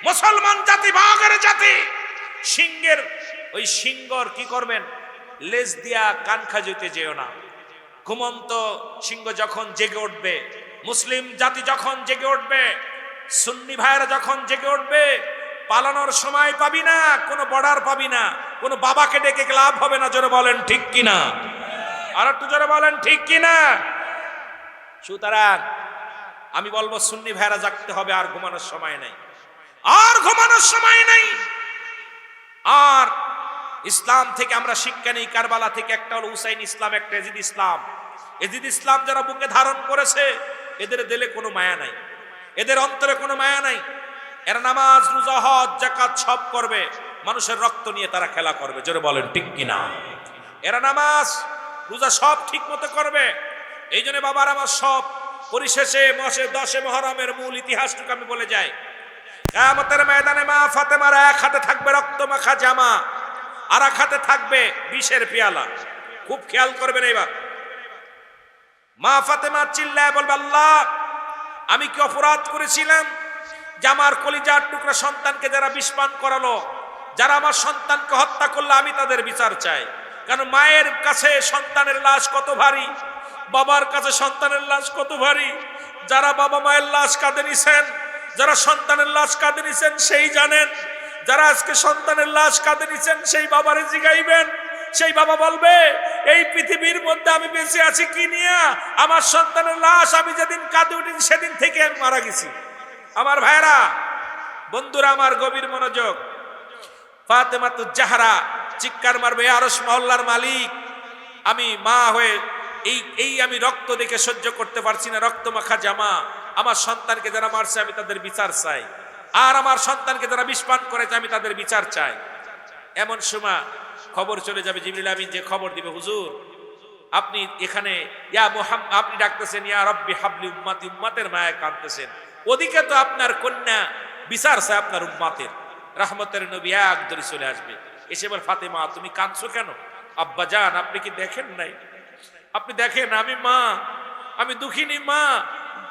মুসলমান জাতি বাঘের জাতি। সিংহের ওই সিংহর কি করবেন, লেজ দিয়া কান খাজুতে যেও না। ঘুমন্ত সিংহ যখন জেগে উঠবে, মুসলিম জাতি যখন জেগে উঠবে, সুন্নি ভাইয়েরা যখন জেগে উঠবে, পালানোর সময় পাবি না, কোনো বর্ডার পাবি না, কোনো বাবাকে ডেকে লাভ হবে না। জোরে বলেন ঠিক কিনা? আর একটু জোরে বলেন ঠিক কিনা? সুতরাং আমি বলবো সুন্নি ভাইয়েরা জাগতে হবে, আর ঘুমানোর সময় নাই। আর ঘুমানোর সময় নাই। আর ইসলাম থেকে আমরা শিক্ষা নেই কারবালা থেকে, একটা হলো হুসাইন ইসলাম, একটা এজিদ ইসলাম। এজিদ ইসলাম যারা বুকে ধারণ করেছে এদের দিলে কোনো মায়া নাই, এদের অন্তরে কোনো মায়া নাই। এরা নামাজ রোজা হজ যাকাত সব করবে, মানুষের রক্ত নিয়ে তারা খেলা করবে। জোরে বলেন ঠিক কিনা? এরা নামাজ রোজা সব ঠিক মতো করবে। এই জন্য বাবার আমার সব পরিশেষে মাসে 10 মুহররমের মূল ইতিহাসটুকু আমি বলে যাই। কিয়ামতের ময়দানে মা ফাতেমার এক হাতে থাকবে রক্ত মাখা জামা, আর এক হাতে থাকবে বিষের পেয়ালা। খুব খেয়াল করবেন। এবার মা ফাতেমা চিল্লায় বলবে, আল্লাহ আমি কি অপরাধ করেছিলাম যে আমার কলিজার টুকরা সন্তানকে যারা বিষ পান করালো, যারা আমার সন্তানকে হত্যা করলো, আমি তাদের বিচার চাই। কারণ মায়ের কাছে সন্তানের লাশ কত ভারী, বাবার কাছে সন্তানের লাশ কত ভারী। যারা বাবা মায়ের লাশ কাঁধে নিছেন, যারা সন্তানের লাশ কাঁধে নিছেন সেই জানেন। যারা আজকে সন্তানের লাশ কাঁধে নিছেন সেই বাবারে জিগাইবেন, সেই বাবা বলবে এই পৃথিবীর মধ্যে আমি বেঁচে আছি কি নিয়া? আমার সন্তানের লাশ আমি যেদিন কাঁধে উঠেছি সেদিন থেকে আমি মারা গেছি। আমার ভাইরা, বন্ধুরা আমার, গভীর মনোযোগ। ফাতেমাতুজ জাহরা চিৎকার মারবে, আরশ মহল্লার মালিক, আমি মা হয়ে এই আমি রক্ত দেখে সহ্য করতে পারছি না, রক্ত মাখা জামা। আমার সন্তানকে যারা মারছে আমি তাদের বিচার চাই, আর আমার সন্তানকে যারা বিষ পান করেছে আমি তাদের বিচার চাই। এমন সময় খবর চলে যাবে, জিবরিল আমিন যে খবর দিবে, হুজুর আপনি এখানে ইয়া মুহাম্মদ, আপনি ডাকতেছেন ইয়া রব্বি হাবলি উম্মতি, উম্মতের মায়া কাঁদতেছেন। ওদিকে তো আপনার কন্যা বিচার চায় আপনার উম্মতের। রহমতের নবী এক দড়ি চলে আসবে, এসে বল, ফাতেমা তুমি কাঁদছো কেন? আব্বা জান আপনি কি দেখেন নাই? আপনি দেখেন আমি মা, আমি দুঃখিনী মা।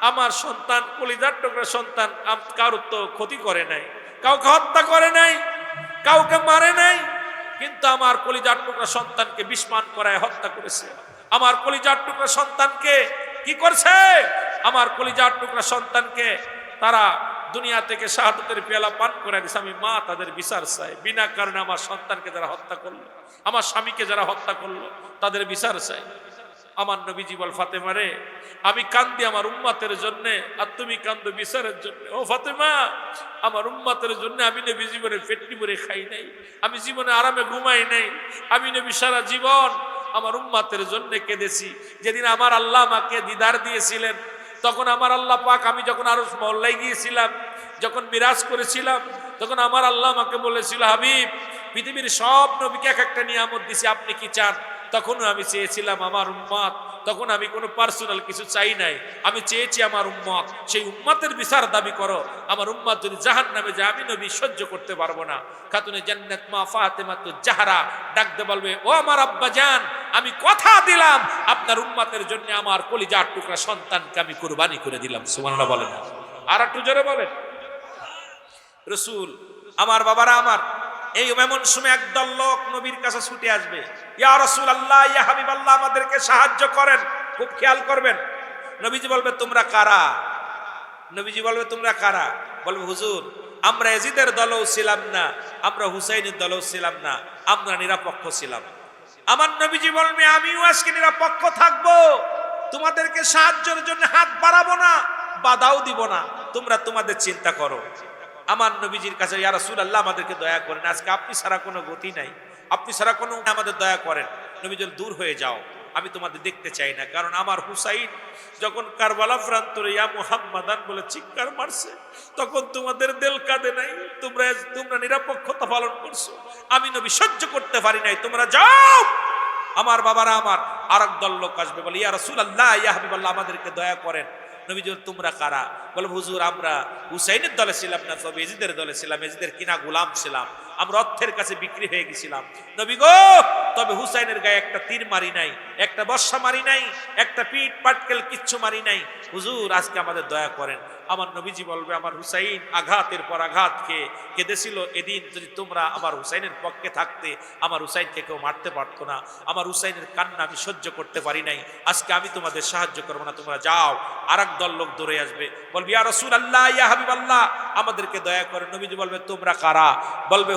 আমার সন্তান কলিজার টুকরা সন্তান কারোর তো ক্ষতি করে নাই, কাউকে হত্যা করে নাই, কাউকে মারে নাই, কিন্তু আমার কলিজার টুকরা সন্তানকে বিষ পান করায় হত্যা করেছে। আমার কলিজার টুকরা সন্তানকে কি করছে? আমার কলিজার টুকরা সন্তানকে তারা দুনিয়া থেকে শাহাদাতের পেয়ালা পান করে দিছে। আমি মা, তাদের বিচার চাই। বিনা কারণে আমার সন্তানকে যারা হত্যা করলো, আমার স্বামীকে যারা হত্যা করলো, তাদের বিচার চাই। আমার নবীজি বল, ফাতেমা রে আমি কান্দি আমার উম্মতের জন্য, আর তুমি কান্দো বিচারের জন্য। ও ফাতেমা, আমার উম্মতের জন্য আমি নবী জীবনে পেটনি ভরে খাই নাই, আমি জীবনে আরামে ঘুমাই নাই, আমি নবী সারা জীবন আমার উম্মতের জন্য কেঁদেছি। যেদিন আমার আল্লাহ আমাকে দিদার দিয়েছিলেন, তখন আমার আল্লাহ পাক, আমি যখন আরশ মহল্লায় গিয়েছিলাম, যখন মিরাজ করেছিলাম, তখন আমার আল্লাহ আমাকে বলেছিল, হাবিব পৃথিবীর সব নবীকে এক একটা নিয়ামত দিছি, আপনি কি চান? তখনও আমি চেয়েছিলাম আমার উম্মত, তখন আমি কোনো পার্সোনাল কিছু চাই নাই, আমি চেয়েছি আমার উম্মত। সেই উম্মতের বিচার দাবি করো। আমার উম্মত যদি জাহান্নামে যায় আমি নবী সহ্য করতে পারবো না। খাতুনে জান্নাত মা ফাতেমাতুজ জাহরা ডাকতে বলবে, ও আমার আব্বা জান, আমি কথা দিলাম আপনার উম্মতের জন্য আমার কলিজার টুকরা সন্তানকে আমি কুরবানি করে দিলাম। সুবহানাল্লাহ বলেন, আর একটু জোরে বলেন। রাসূল, আমার বাবারা আমার, এই এমন সময় একদল লোক নবীর কাছে ছুটে আসবে, ইয়া রাসূলুল্লাহ, ইয়া হাবিবাল্লাহ, আমাদেরকে সাহায্য করেন। খুব খেয়াল করবেন। নবীজি বলবে, তোমরা কারা? নবীজি বলবে, তোমরা কারা? বলবে, হুজুর আমরা ইয়াজিদের দলও ছিলাম না, আমরা হুসাইনের দলও ছিলাম না, আমরা নিরপেক্ষ ছিলাম। আমার নবীজি বলবে, আমিও আজকে নিরপেক্ষ থাকবো, তোমাদেরকে সাহায্যের জন্য হাত বাড়াবো না, বাধাও দিব না, তোমরা তোমাদের চিন্তা করো। আমার নবীজির কাছে, ইয়া রাসূলুল্লাহ আমাদেরকে দয়া করেন, আজকে আপনি ছাড়া কোনো গতি নাই, আপনি ছাড়া কোনো, আমাদের দয়া করেন। নবীজি, দূর হয়ে যাও, আমি তোমাদের দেখতে চাই না। কারণ আমার হুসাইন যখন কারবালা প্রান্তরে ইয়া মুহাম্মাদান বলে চিৎকার মারছে, তখন তোমাদের দিল কাঁদে নাই, তোমরা নিরপেক্ষতা পালন করছো, আমি নবী সহ্য করতে পারি নাই, তোমরা যাও। আমার বাবারা আমার, আরেক দল লোক আসবে, বলে, ইয়া রাসূলুল্লাহ, ইয়া হাবিবাল্লাহ আমাদেরকে দয়া করেন। নবীজি, তোমরা কারা? বলে, হুজুর আমরা হুসাইনের দলে ছিলাম না, তবে ইয়াজিদের দলে ছিলাম, ইয়াজিদের কিনা গোলাম ছিলাম, আমরা অর্থের কাছে বিক্রি হয়ে গেছিলাম। নবী গো, তবে হুসাইনের গায়ে একটা তীর মারি নাই, একটা বর্ষা মারি নাই, একটা পিঠ পাটকেল কিচ্ছু মারি নাই, হুজুর আজকে আমাদের দয়া করেন। আমার নবীজি বলবে, আমার হুসাইন আঘাতের পর আঘাত খেয়ে কেঁদেছিল, এদিন যদি তোমরা আমার হুসাইনের পক্ষে থাকতে আমার হুসাইনকে কেউ মারতে পারতো না, আমার হুসাইনের কান্না আমি সহ্য করতে পারি নাই, আজকে আমি তোমাদের সাহায্য করবো না, তোমরা যাও। আর এক দল লোক দৌড়ে আসবে, বলবে, ইয়া রাসূলুল্লাহ, ইয়া হাবিবাল্লাহ আমাদেরকে দয়া করেন। নবীজি বলবে, তোমরা কারা? বলবে,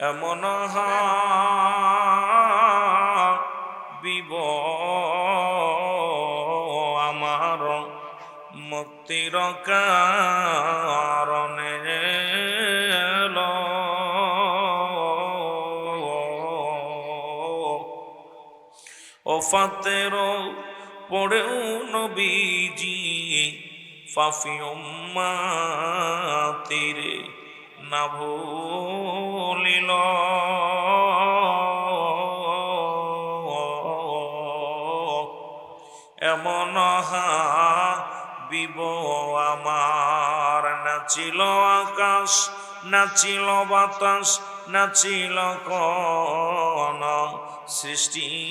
এমন বিব মুক্তির কারণে এলো। ওফাতেরও পড়েও নবীজি ফাফি উম্মাতির না ভুলিল। এমন হাবিব আমার নাচিল আকাশ, নাচিল বাতাস, নাচিল কোন সৃষ্টিময়।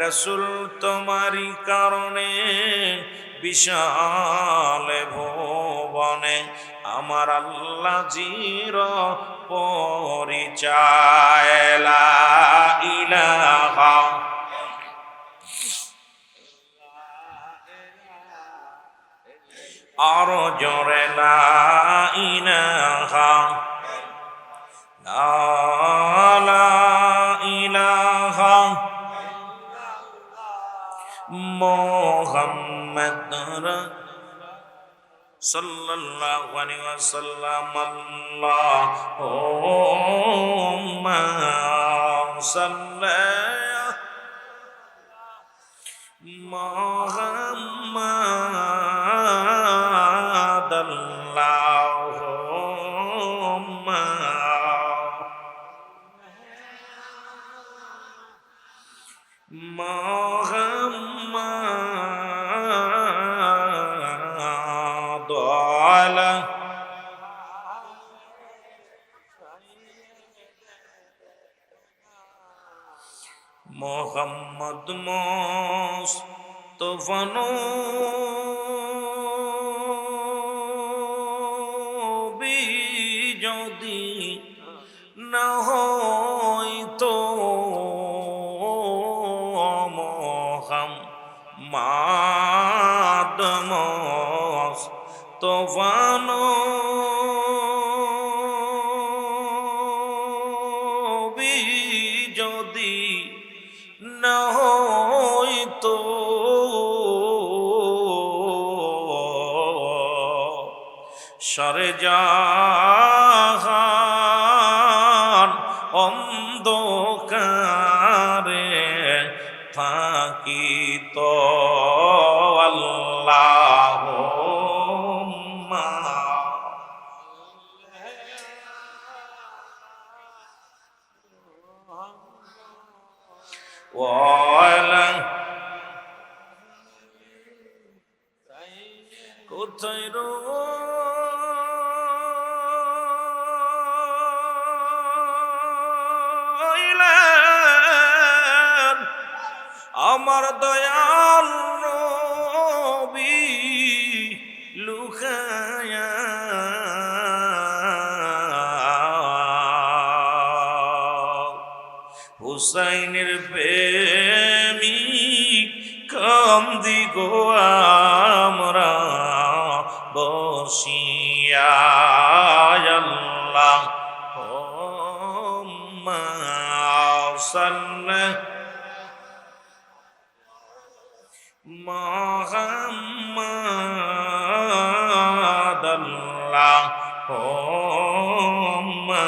রাসূল তোমারি কারণে বিশাল ভুবনে আমার আল্লাহ জির পরিচয়। লা ইলাহা আরো জোরে লা ইলাহা, লা ইলাহা মুহাম্মাদুর সাল্লাল্লাহু আলাইহি ওয়াসাল্লাম। আল্লাহুম্মা সাল্লি মুহাম্মাদ। আল্লাহুম্মা মুহাম্মাদ আলা মুহাম্মদ মুস্তাফা নবী যদি না হইতো মুহাম্মদ মুস্তাফা নবী যদি না হইতো সারে জাহান অন্ধকারে থাকিত। আল্লাহুম্মা ওয়ালা কোথায় রইলেন আমার দয়াল নবী লুকায়া। হুসাইনের প্রেমিক কান্দি গো আমরা বসিয়া। আল্লাহুম্মা সাল্লি মুহাম্মাদ। আল্লাহুম্মা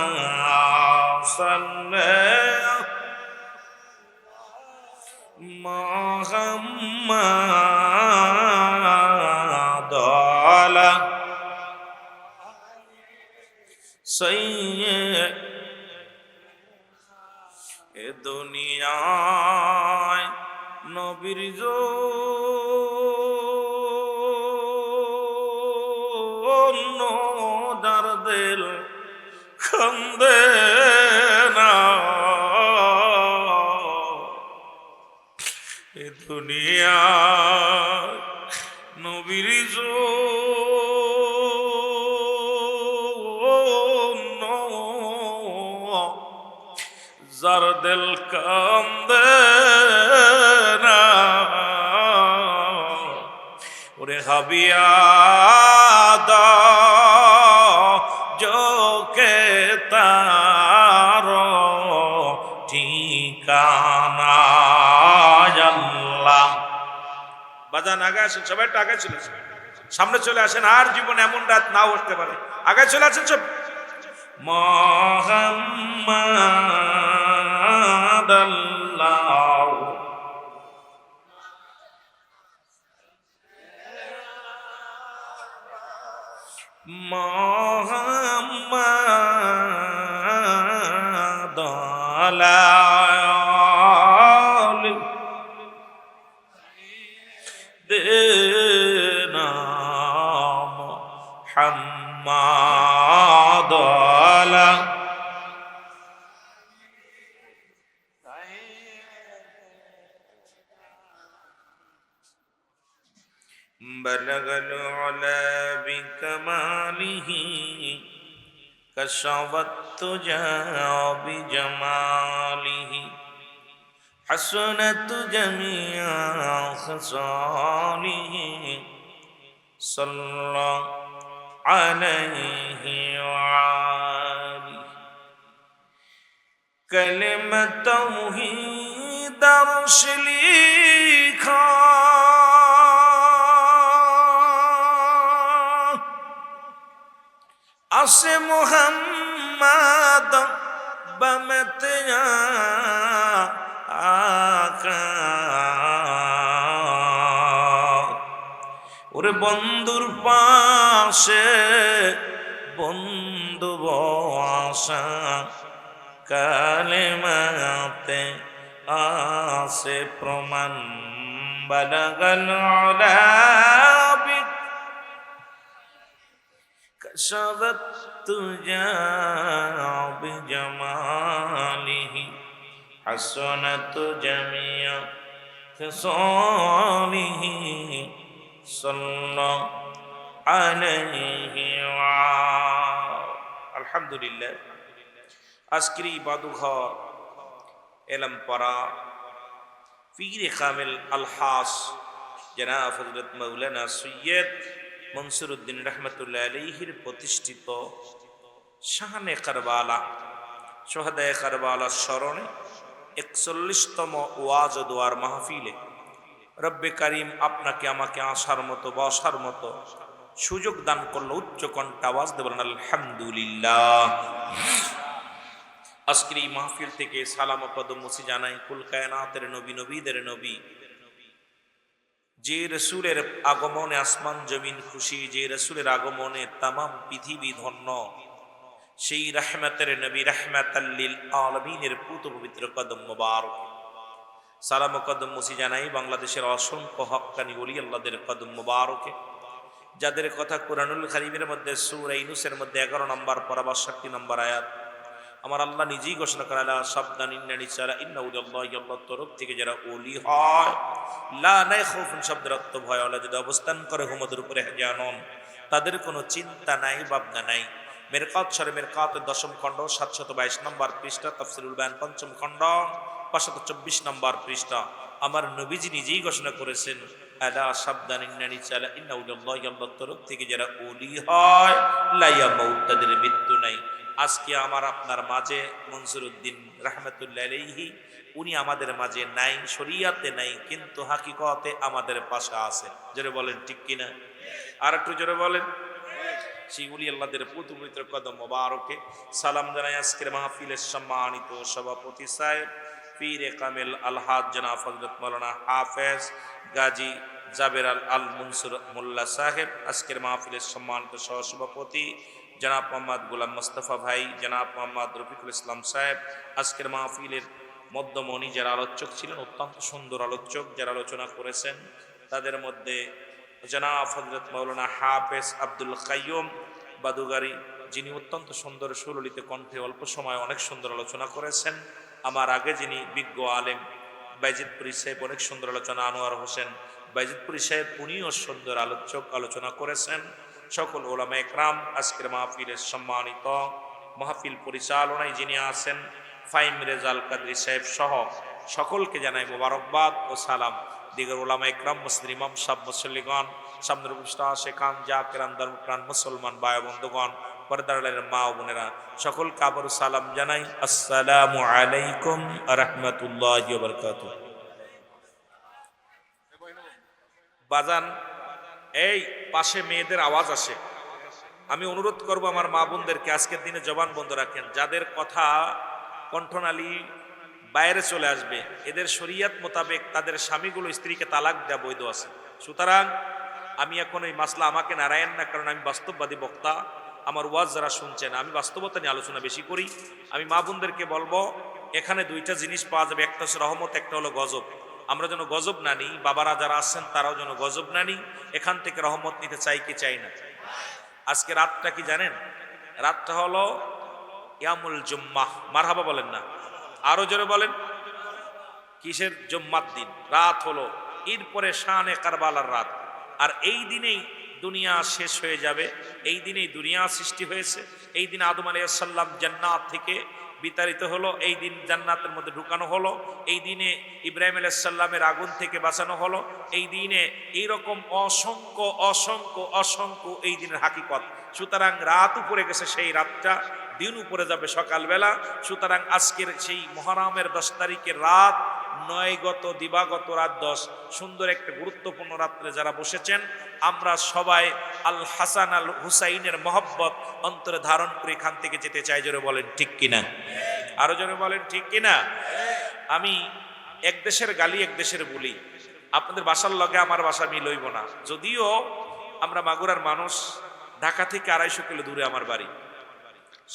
সাল্লি মুহাম্মাদ আলা সাইয়্যিদ। এ দুনিয়ায় নবীর জন্য যার দিল কান্দে না, এ দুনিয়ায় নবীর জন্য যার দিল কান্দে না, ওরে হাবিয়া দা জোকে তার ঠিকানা। আজান আগে আসেন, সবাই একটু আগে চলে আসেন, সামনে চলে আসেন। আর জীবন এমন রাত নাও উঠতে পারে, আগে চলে আসেন সব। মুহাম্মাদ আল্লাহ মুহাম্মাদ আলাল দেনা মুহাম্মাদ আলা بلغ العلا بكماله كشف التجى بجماله حسنت جميع خصاله صلى عليه وآله كلمة توحيد درس ليخا আসে মুহাম্মদ বমতিয়া আকা ওরে বন্ধুর পাশে বন্ধু বসা কালেমাতে আসে প্রমাণ বালাগাল উলা كشفت التجى بجماله حسنت جميع خصاله صلى عليه الحمد لله আজকের ইবাদুঘর এলম পড়া পীর কামিল আলহাস জনাব হযরত মাওলানা সৈয়দ মনসুর উদ্দিন রহমতুল্লাহ আলাইহির প্রতিষ্ঠিত শাহানে কারবালা সোহাদায়ে কারবালা স্মরণে ৪১তম ওয়াজ ও দোয়ার মাহফিলে রব্বে কারিম আপনাকে আমাকে আসার মতো বসার মতো সুযোগ দান করলো। উচ্চ কণ্ঠে আওয়াজ দিয়ে বলেন আলহামদুলিল্লাহ। আজকের এই মাহফিল থেকে সালাম ও কদম মুছি জানাই কুল কায়নাতের নবী, নবীদের নবী, যে রসুলের আগমনে আসমান জমিন খুশি, যে রসুলের আগমনে তামাম পৃথিবী ধন্য, সেই রহমতের নবী রহমাতাল লিল আলামিনের পুত পবিত্র কদম মোবারক সালাম ও কদম মুছি জানাই বাংলাদেশের অসংখ্য হক্কানি ওলি আল্লাহদের কদম মোবারকে, যাদের কথা কুরআনুল কারীমের মধ্যে সূরা ইউনূসের মধ্যে 11 নম্বর পারা 62 নম্বর আয়াত আমার আল্লাহ নিজেই ঘোষণা করেন সাবধান ইন্নানি সারা ইন্নাউলিল্লাহি আল্লাহর তরফ থেকে যারা ওলি হয় লা নাখাউফুন শব্দের অর্থ ভয় ওলা, যদি অবস্থান করে হুমদের উপরে হেজানন, তাদের কোনো চিন্তা নাই ভাবনা নাই। মেরকাত শরে মেরকাতের 10ম খণ্ড 722 নম্বর পৃষ্ঠা, তাফসীরুল বায়ান 5ম খণ্ড 524 নম্বর পৃষ্ঠা। আমার নবীজি নিজেই ঘোষণা করেছেন আলা সাবধান ইন্নানি সারা ইন্নাউলিল্লাহি আল্লাহর তরফ থেকে যারা ওলি হয় লা ইয়ামুত, তাদের মৃত্যু নাই। আজকে আমার আপনার মাঝে মনসুর উদ্দিন রহমতুল্লাহ আলাইহি, উনি আমাদের মাঝে নাই, শরীয়তে নাই, কিন্তু হাকিকতে আমাদের পাশে আছে। জোরে বলেন ঠিক কিনা? আর একটু জোরে বলেন। সেই ওলি আল্লাহদের পবিত্র কদম মোবারকে সালাম জানাই আজকের মাহফিলের সম্মানিত সভাপতি সাহেব পীরে কামিল আলহাজ জনাব হযরত মাওলানা হাফেজ গাজী জাবের আল মনসুর মোল্লা সাহেব, আজকের মাহফিলের সম্মানিত সহসভাপতি জনাব মোহাম্মদ গোলাম মোস্তফা ভাই, জনাব মোহাম্মদ রফিকুল ইসলাম সাহেব, আজকের মাহফিলের মধ্যমণি যারা আলোচক ছিলেন, অত্যন্ত সুন্দর আলোচক যারা আলোচনা করেছেন, তাদের মধ্যে জনাব হযরত মাওলানা হাফেজ আব্দুল কাইয়ুম বাদুগারি, যিনি অত্যন্ত সুন্দর সুললিত কণ্ঠে অল্প সময় অনেক সুন্দর আলোচনা করেছেন। আমার আগে যিনি বিজ্ঞ আলেম বাইজিদপুরি সাহেব, অনেক সুন্দর আলোচনা, আনোয়ার হোসেন বাইজিদপুরি সাহেব, উনিও সুন্দর আলোচক আলোচনা করেছেন। সকল ওলামা একরাম, আজকের মাহফিলের সম্মানিত মাহফিল পরিচালনায় যিনি আছেন ফাইম রেজাল কাদরি সাহেব সহ সকলকে জানাই মোবারকবাদ ও সালাম। দিগর ওলামা একরাম, মুসলিম ইমাম সাহেব, মুসল্লিগণ, সামনের উপস্থিত শেখান জাকিরান ধর্মপ্রাণ মুসলমান ভাই বন্ধুগণ, পর্দার মা ও বোনেরা, সকলকে আবারও সালাম জানাই। আসসালামু আলাইকুম ওয়া রাহমাতুল্লাহি ওয়া বারাকাতুহু। বাজান, এই পাশে মেয়েদের আওয়াজ আসে, আমি অনুরোধ করব আমার মা বোনদেরকে আজকের দিনে জবান বন্ধ রাখেন। যাদের কথা কণ্ঠনালী বাইরে চলে আসবে, এদের শরীয়ত মোতাবেক তাদের স্বামীগুলো স্ত্রীকে তালাক দেওয়া বৈধ আছে। সুতরাং আমি এখন এই মাসলা আমাকে নারায়েন না, কারণ আমি বাস্তববাদী বক্তা। আমার ওয়াজ যারা শুনছেন, আমি বাস্তবতা নিয়ে আলোচনা বেশি করি। আমি মা বোনদেরকে বলবো, এখানে দুইটা জিনিস পাওয়া যাবে, একটা হচ্ছে রহমত, একটা হলো গজব। আমরা যেন গজব না নিই, বাবারা যারা আসছেন তারাও যেন গজব না নিই। এখান থেকে রহমত নিতে চাই কি চাই না? আজকে রাতটা কি জানেন? রাতটা হলো ইয়ামুল জুম্মাহ। মারহাবা বলেন না? আরো জোরে বলেন। কিসের জুম্মার দিন? রাত হলো ঈদ পরে শানে কারবালার রাত। আর এই দিনেই দুনিয়া শেষ হয়ে যাবে, এই দিনেই দুনিয়া সৃষ্টি হয়েছে, এই দিন আদম আলাইহিস সালাম জান্নাত থেকে বিতাড়িত হলো, এই দিন জান্নাতের মধ্যে ঢুকানো হলো, এই দিনে ইব্রাহিম আলাইহিস সালামের আগুন থেকে বাঁচানো হলো, এই দিনে এইরকম অসংখ্য অসংখ্য অসংখ্য এই দিনের হাকিকত। সুতরাং রাত উপরে গেছে, সেই রাতটা দিন উপরে যাবে সকালবেলা। সুতরাং আজকের সেই মুহররমের 10 তারিখের রাত, 9 গত দিবাগত রাত 10, সুন্দর একটা গুরুত্বপূর্ণ রাত্রে যারা বসেছেন, আমরা সবাই আল হাসান আল হুসাইনের মহব্বত অন্তরে ধারণ করে এখান থেকে যেতে চাই। জোরে বলেন ঠিক কিনা? আরো জোরে বলেন ঠিক কিনা? আমি এক দেশের গালি এক দেশের বলি, আপনাদের বাসার লগে আমার বাসা মিল হইব না। যদিও আমরা মাগুরার মানুষ, ঢাকা থেকে 250 কিলো দূরে আমার বাড়ি।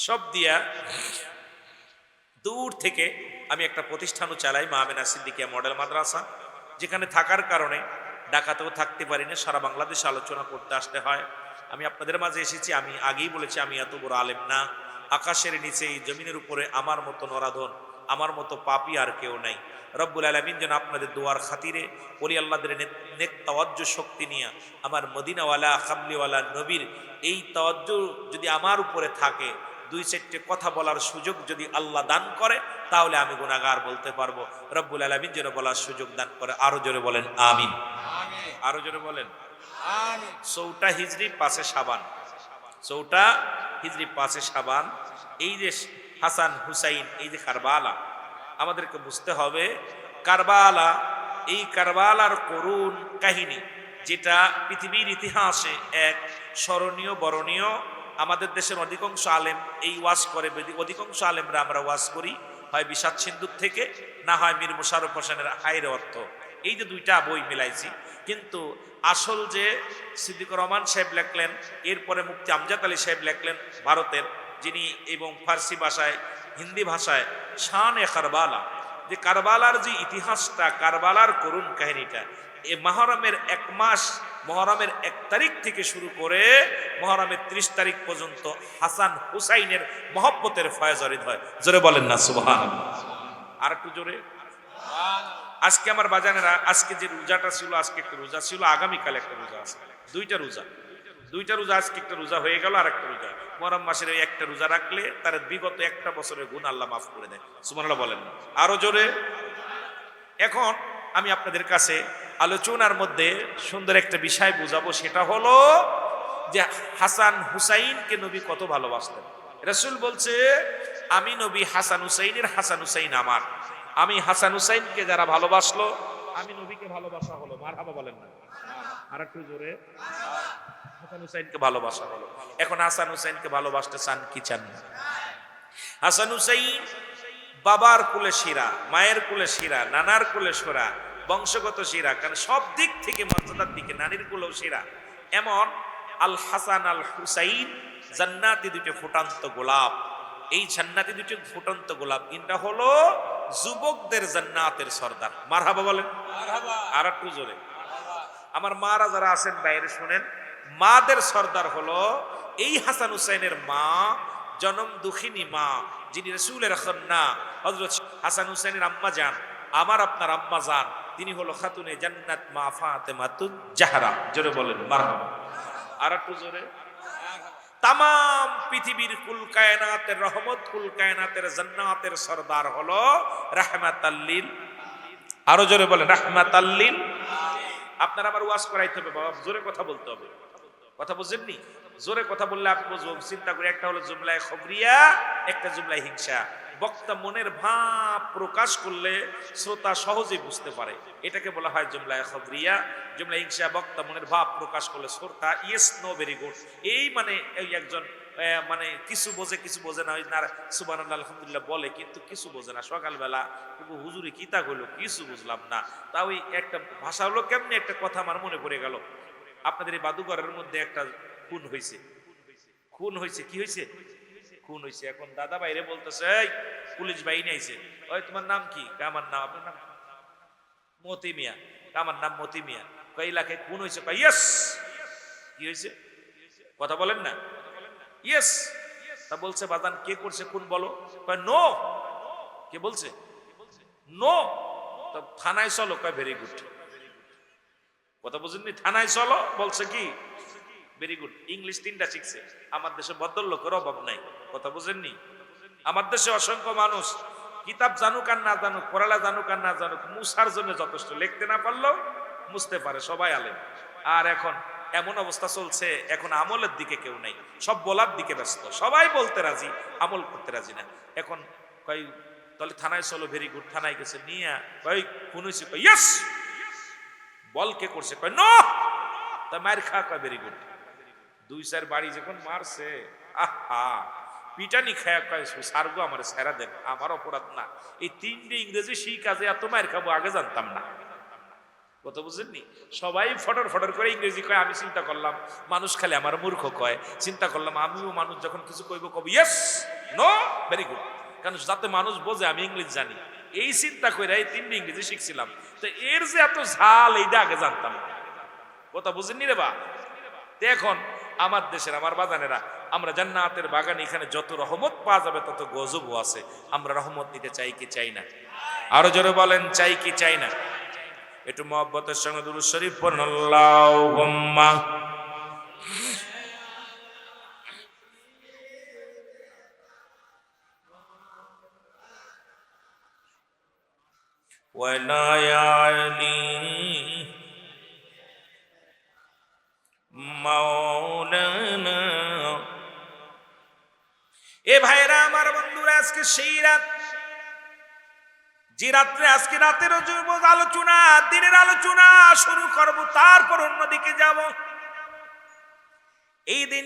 সব দিয়া দূর থেকে আমি একটা প্রতিষ্ঠানও চালাই, মা আমেনা সিদ্দিকিয়া মডেল মাদ্রাসা, যেখানে থাকার কারণে ঢাকাতেও থাকতে পারি না, সারা বাংলাদেশে আলোচনা করতে আসতে হয়। আমি আপনাদের মাঝে এসেছি, আমি আগেই বলেছি আমি এত বড় আলেম না। আকাশের নিচে এই জমিনের উপরে আমার মতো নরাধন, আমার মতো পাপী আর কেউ নাই। রব্বুল আলামিন যেন আপনাদের দোয়ার খাতিরে ওলি আল্লাহদের নেক তাওয়াজ্জু শক্তি নিয়ে আমার মদিনাওয়ালা কামলিওয়ালা নবীর এই তাওয়াজ্জু যদি আমার উপরে থাকে, 2-4টে কথা বলার সুযোগ যদি আল্লাহ দান করে, তাহলে আমি গুনাহগার বলতে পারবো। রব্বুল আলামিন যেন বলার সুযোগ দান করে। আরো জোরে বলেন আমিন। আরো জোরে বলেন আমিন। 4টা হিজরি 5 শাবান, 4টা হিজরি 5 শাবান। এই যে হাসান হুসাইন, এই যে কারবালা, আমাদেরকে বুঝতে হবে কারবালা, এই কারবালার করুণ কাহিনী, যেটা পৃথিবীর ইতিহাসে এক স্মরণীয় বরণীয়। আমাদের দেশের অধিকাংশ আলেম এই ওয়াজ করে, অধিকাংশ আলেমরা আমরা ওয়াজ করি হয় বিষাদ সিন্ধুর থেকে, না হয় মীর মোশাররফ হোসেনের হায়ের অর্থ। এই যে 2টা বই মিলাইছি, কিন্তু আসল যে সিদ্দিকুর রহমান সাহেব লেখলেন, এরপরে মুফতি আমজাদ আলী সাহেব লেখলেন ভারতের, যিনি এবং ফার্সি ভাষায় হিন্দি ভাষায় শানে কারবালা, যে কারবালার যে ইতিহাসটা, কারবালার করুণ কাহিনীটা, এ মুহররমের 1 মাস, মুহররমের 1 তারিখ থেকে শুরু করে মুহররমের 30 তারিখ পর্যন্ত হাসান হুসাইনের মহব্বতের ফয়েজ অরিদ হয়। জোরে বলেন না সুবহানাল্লাহ? আর একটু জোরে। আজকে আমার বাজানেরা, আজকে যে রোজাটা ছিল, আজকে একটা রোজা ছিল, আগামীকাল একটা রোজা আছে, 2টা রোজা, 2টা রোজা। আজকে একটা রোজা হয়ে গেল, আর একটা রোজা। মুহররম মাসের এই একটা রোজা রাখলে তার বিগত 1টা বছরের গুনাহ আল্লাহ মাফ করে দেয়। সুবহানাল্লাহ বলেন না? আরো জোরে। এখন আমি আপনাদের কাছে আলোচনার মধ্যে সুন্দর একটা বিষয় বুঝাবো, সেটা হলো যে হাসান হুসাইনকে নবী কত ভালোবাসতেন। রাসূল বলছে, আমি নবী হাসান হুসাইনের, হাসান হুসাইন আমার। আমি হাসান হুসাইনকে যারা ভালোবাসলো, আমি নবীকে ভালোবাসা হলো। মারহাবা বলেন না? আর একটু জোরে। হাসান হুসাইনকে ভালোবাসা হলো। এখন হাসান হুসাইনকে ভালোবাসতে চান কি চান না? হাসান হুসাইন বাবার কুলে শিরা, মায়ের কুলে শিরা, নানার কুলে শিরা, বংশগত শিরা, কারণ সব দিক থেকে মর্যাদার দিকে নানির কুলেও শিরা। এমন আল হাসান আল হুসাইন জান্নাতি 2টো ফুটান্ত গোলাপ। এই জান্নাতি 2টো ফুটান্ত গোলাপ, এটা হলো যুবকদের জান্নাতের সর্দার। মারহাবা বলেন? মারহাবা। আর একটু জোরে। আমার মারা যারা আছেন বাইরে শুনেন, মাদের সর্দার হলো এই হাসান হুসাইনের মা, জনম দুঃখিনী মা, যিনি রাসূলের কন্যা হযরত হাসান হুসাইনের আম্মা জান, আমার আপনার আম্মা জান, তিনি হলো খাতুনে জান্নাত মা ফাতেমাতুজ জাহরা। জোরে বলেন মারহাবা। আর একটু জোরে। তাম পৃথিবীর কুল কায়নাতের রহমত, কুল কায়নাতের জান্নাতের সর্দার হলো রাহমাতাল লিল। আরো জোরে বলেন রাহমাতাল লিল। আপনারা আবার ওয়াজ করাইতে হবে বাবা, জোরে কথা বলতে হবে। কথা বুঝেননি? জোরে কথা বললে আপনি বুঝুন, চিন্তা করি। একটা হলো জুমলায় খবরিয়া, একটা জুমলায় হিংসা। বক্তা মনের ভাব প্রকাশ করলে শ্রোতা সহজেই বুঝতে পারে, এটাকে বলা হয় জুমলায় খবরিয়া। জুমলায় হিংসা, বক্তা মনের ভাব প্রকাশ করলে শ্রোতা ইয়েস নো ভেরি গুড, এই মানে এই একজন মানে কিছু বোঝে কিছু বোঝে না, সুবহানাল্লাহ আলহামদুলিল্লাহ বলে কিন্তু কিছু বোঝে না। সকালবেলা হুজুরি কিতা হইলো কিছু বুঝলাম না, তা ওই একটা ভাষা হলো কেমনি একটা কথা আমার মনে পড়ে গেল। আপনাদের এই বাদুঘরের মধ্যে একটা খুন হয়েছে, খুন হয়েছে, কি হয়েছে? খুন হয়েছে। এখন দাদা বাইরে বলতেছে, এই পুলিশ বাহিনী আইছে, ওই তোমার নাম কি? আমার নাম, আপনার নাম মতি মিয়া। আমার নাম মতি মিয়া। কয় এলাকায় খুন হয়েছে? কয় ইয়েস। কি হয়েছে কথা বলেন না? ইয়েস। তা বলছে বাদান কে করছে খুন বলো? কয় নো। কে বলছে? নো। তা থানায় চলো। কয় ভেরি গুড। কথা বুঝেননি? থানায় চলো বলছে কি ভেরি গুড। ইংলিশ তিনটা শিখছে। আমার দেশে ভদ্রলোকের অভাব নাই। কথা বুঝেননি? আমার দেশে অসংখ্য মানুষ কিতাব জানুক আর না জানুক, পড়ালা জানুক আর না জানুক, মুসার জন্য যথেষ্ট। লিখতে না পারলেও মুছতে পারে, সবাই আলেম। আর এখন এমন অবস্থা চলছে, এখন আমলের দিকে কেউ নাই, সব বলার দিকে ব্যস্ত। সবাই বলতে রাজি, আমল করতে রাজি না। এখন কই তাহলে থানায় চলো, ভেরি গুড। থানায় গেছে, নিয়ে কই খুন হয়েছে? কই ইয়েস। বল কে করছে? কই নো। তা মার খা। কয় ভেরি গুড। দুই চার বাড়ি যখন মারছে, আহা পিটানি খায়া কয় সারগো আমার সেরা দেন, আমার অপরাধ না। এই তিনটে ইংরেজি সেই কাজে এত মায়ের খাবো আগে জানতাম না। কথা বুঝেননি? সবাই ফটর ফটর করে ইংরেজি কয়। আমি চিন্তা করলাম মানুষ খালি আমার মূর্খ কয়, চিন্তা করলাম আমিও মানুষ যখন কিছু কইব কব ইয়েস নো ভেরি গুড, কারণ যাতে মানুষ বোঝে আমি ইংলিশ জানি। এই চিন্তা করে এই তিনটে ইংরেজি শিখছিলাম। তো এর যে এত ঝাল এইটা আগে জানতাম না। কথা বুঝেননি রে বা? এখন আমার দেশের আমার বাগানেরা, আমরা জান্নাতের বাগান, এখানে যত রহমত পাওয়া যাবে তত গজবও আছে। আমরা রহমত নিতে চাই কি চাই না? আরো জোরে বলেন, চাই কি চাই না? একটু মহব্বতের সঙ্গে দুরূদ শরীফ পড়ুন। আল্লাহুম্মা ওয়ালা আলি মাওলানা। এ ভাইরা আমার, বন্ধুরা, আজকে সেই রাত যে রাত্রে, আজকে রাতের আলোচনা, দিনের আলোচনা শুরু করব, তারপর অন্যদিকে যাব। এই দিন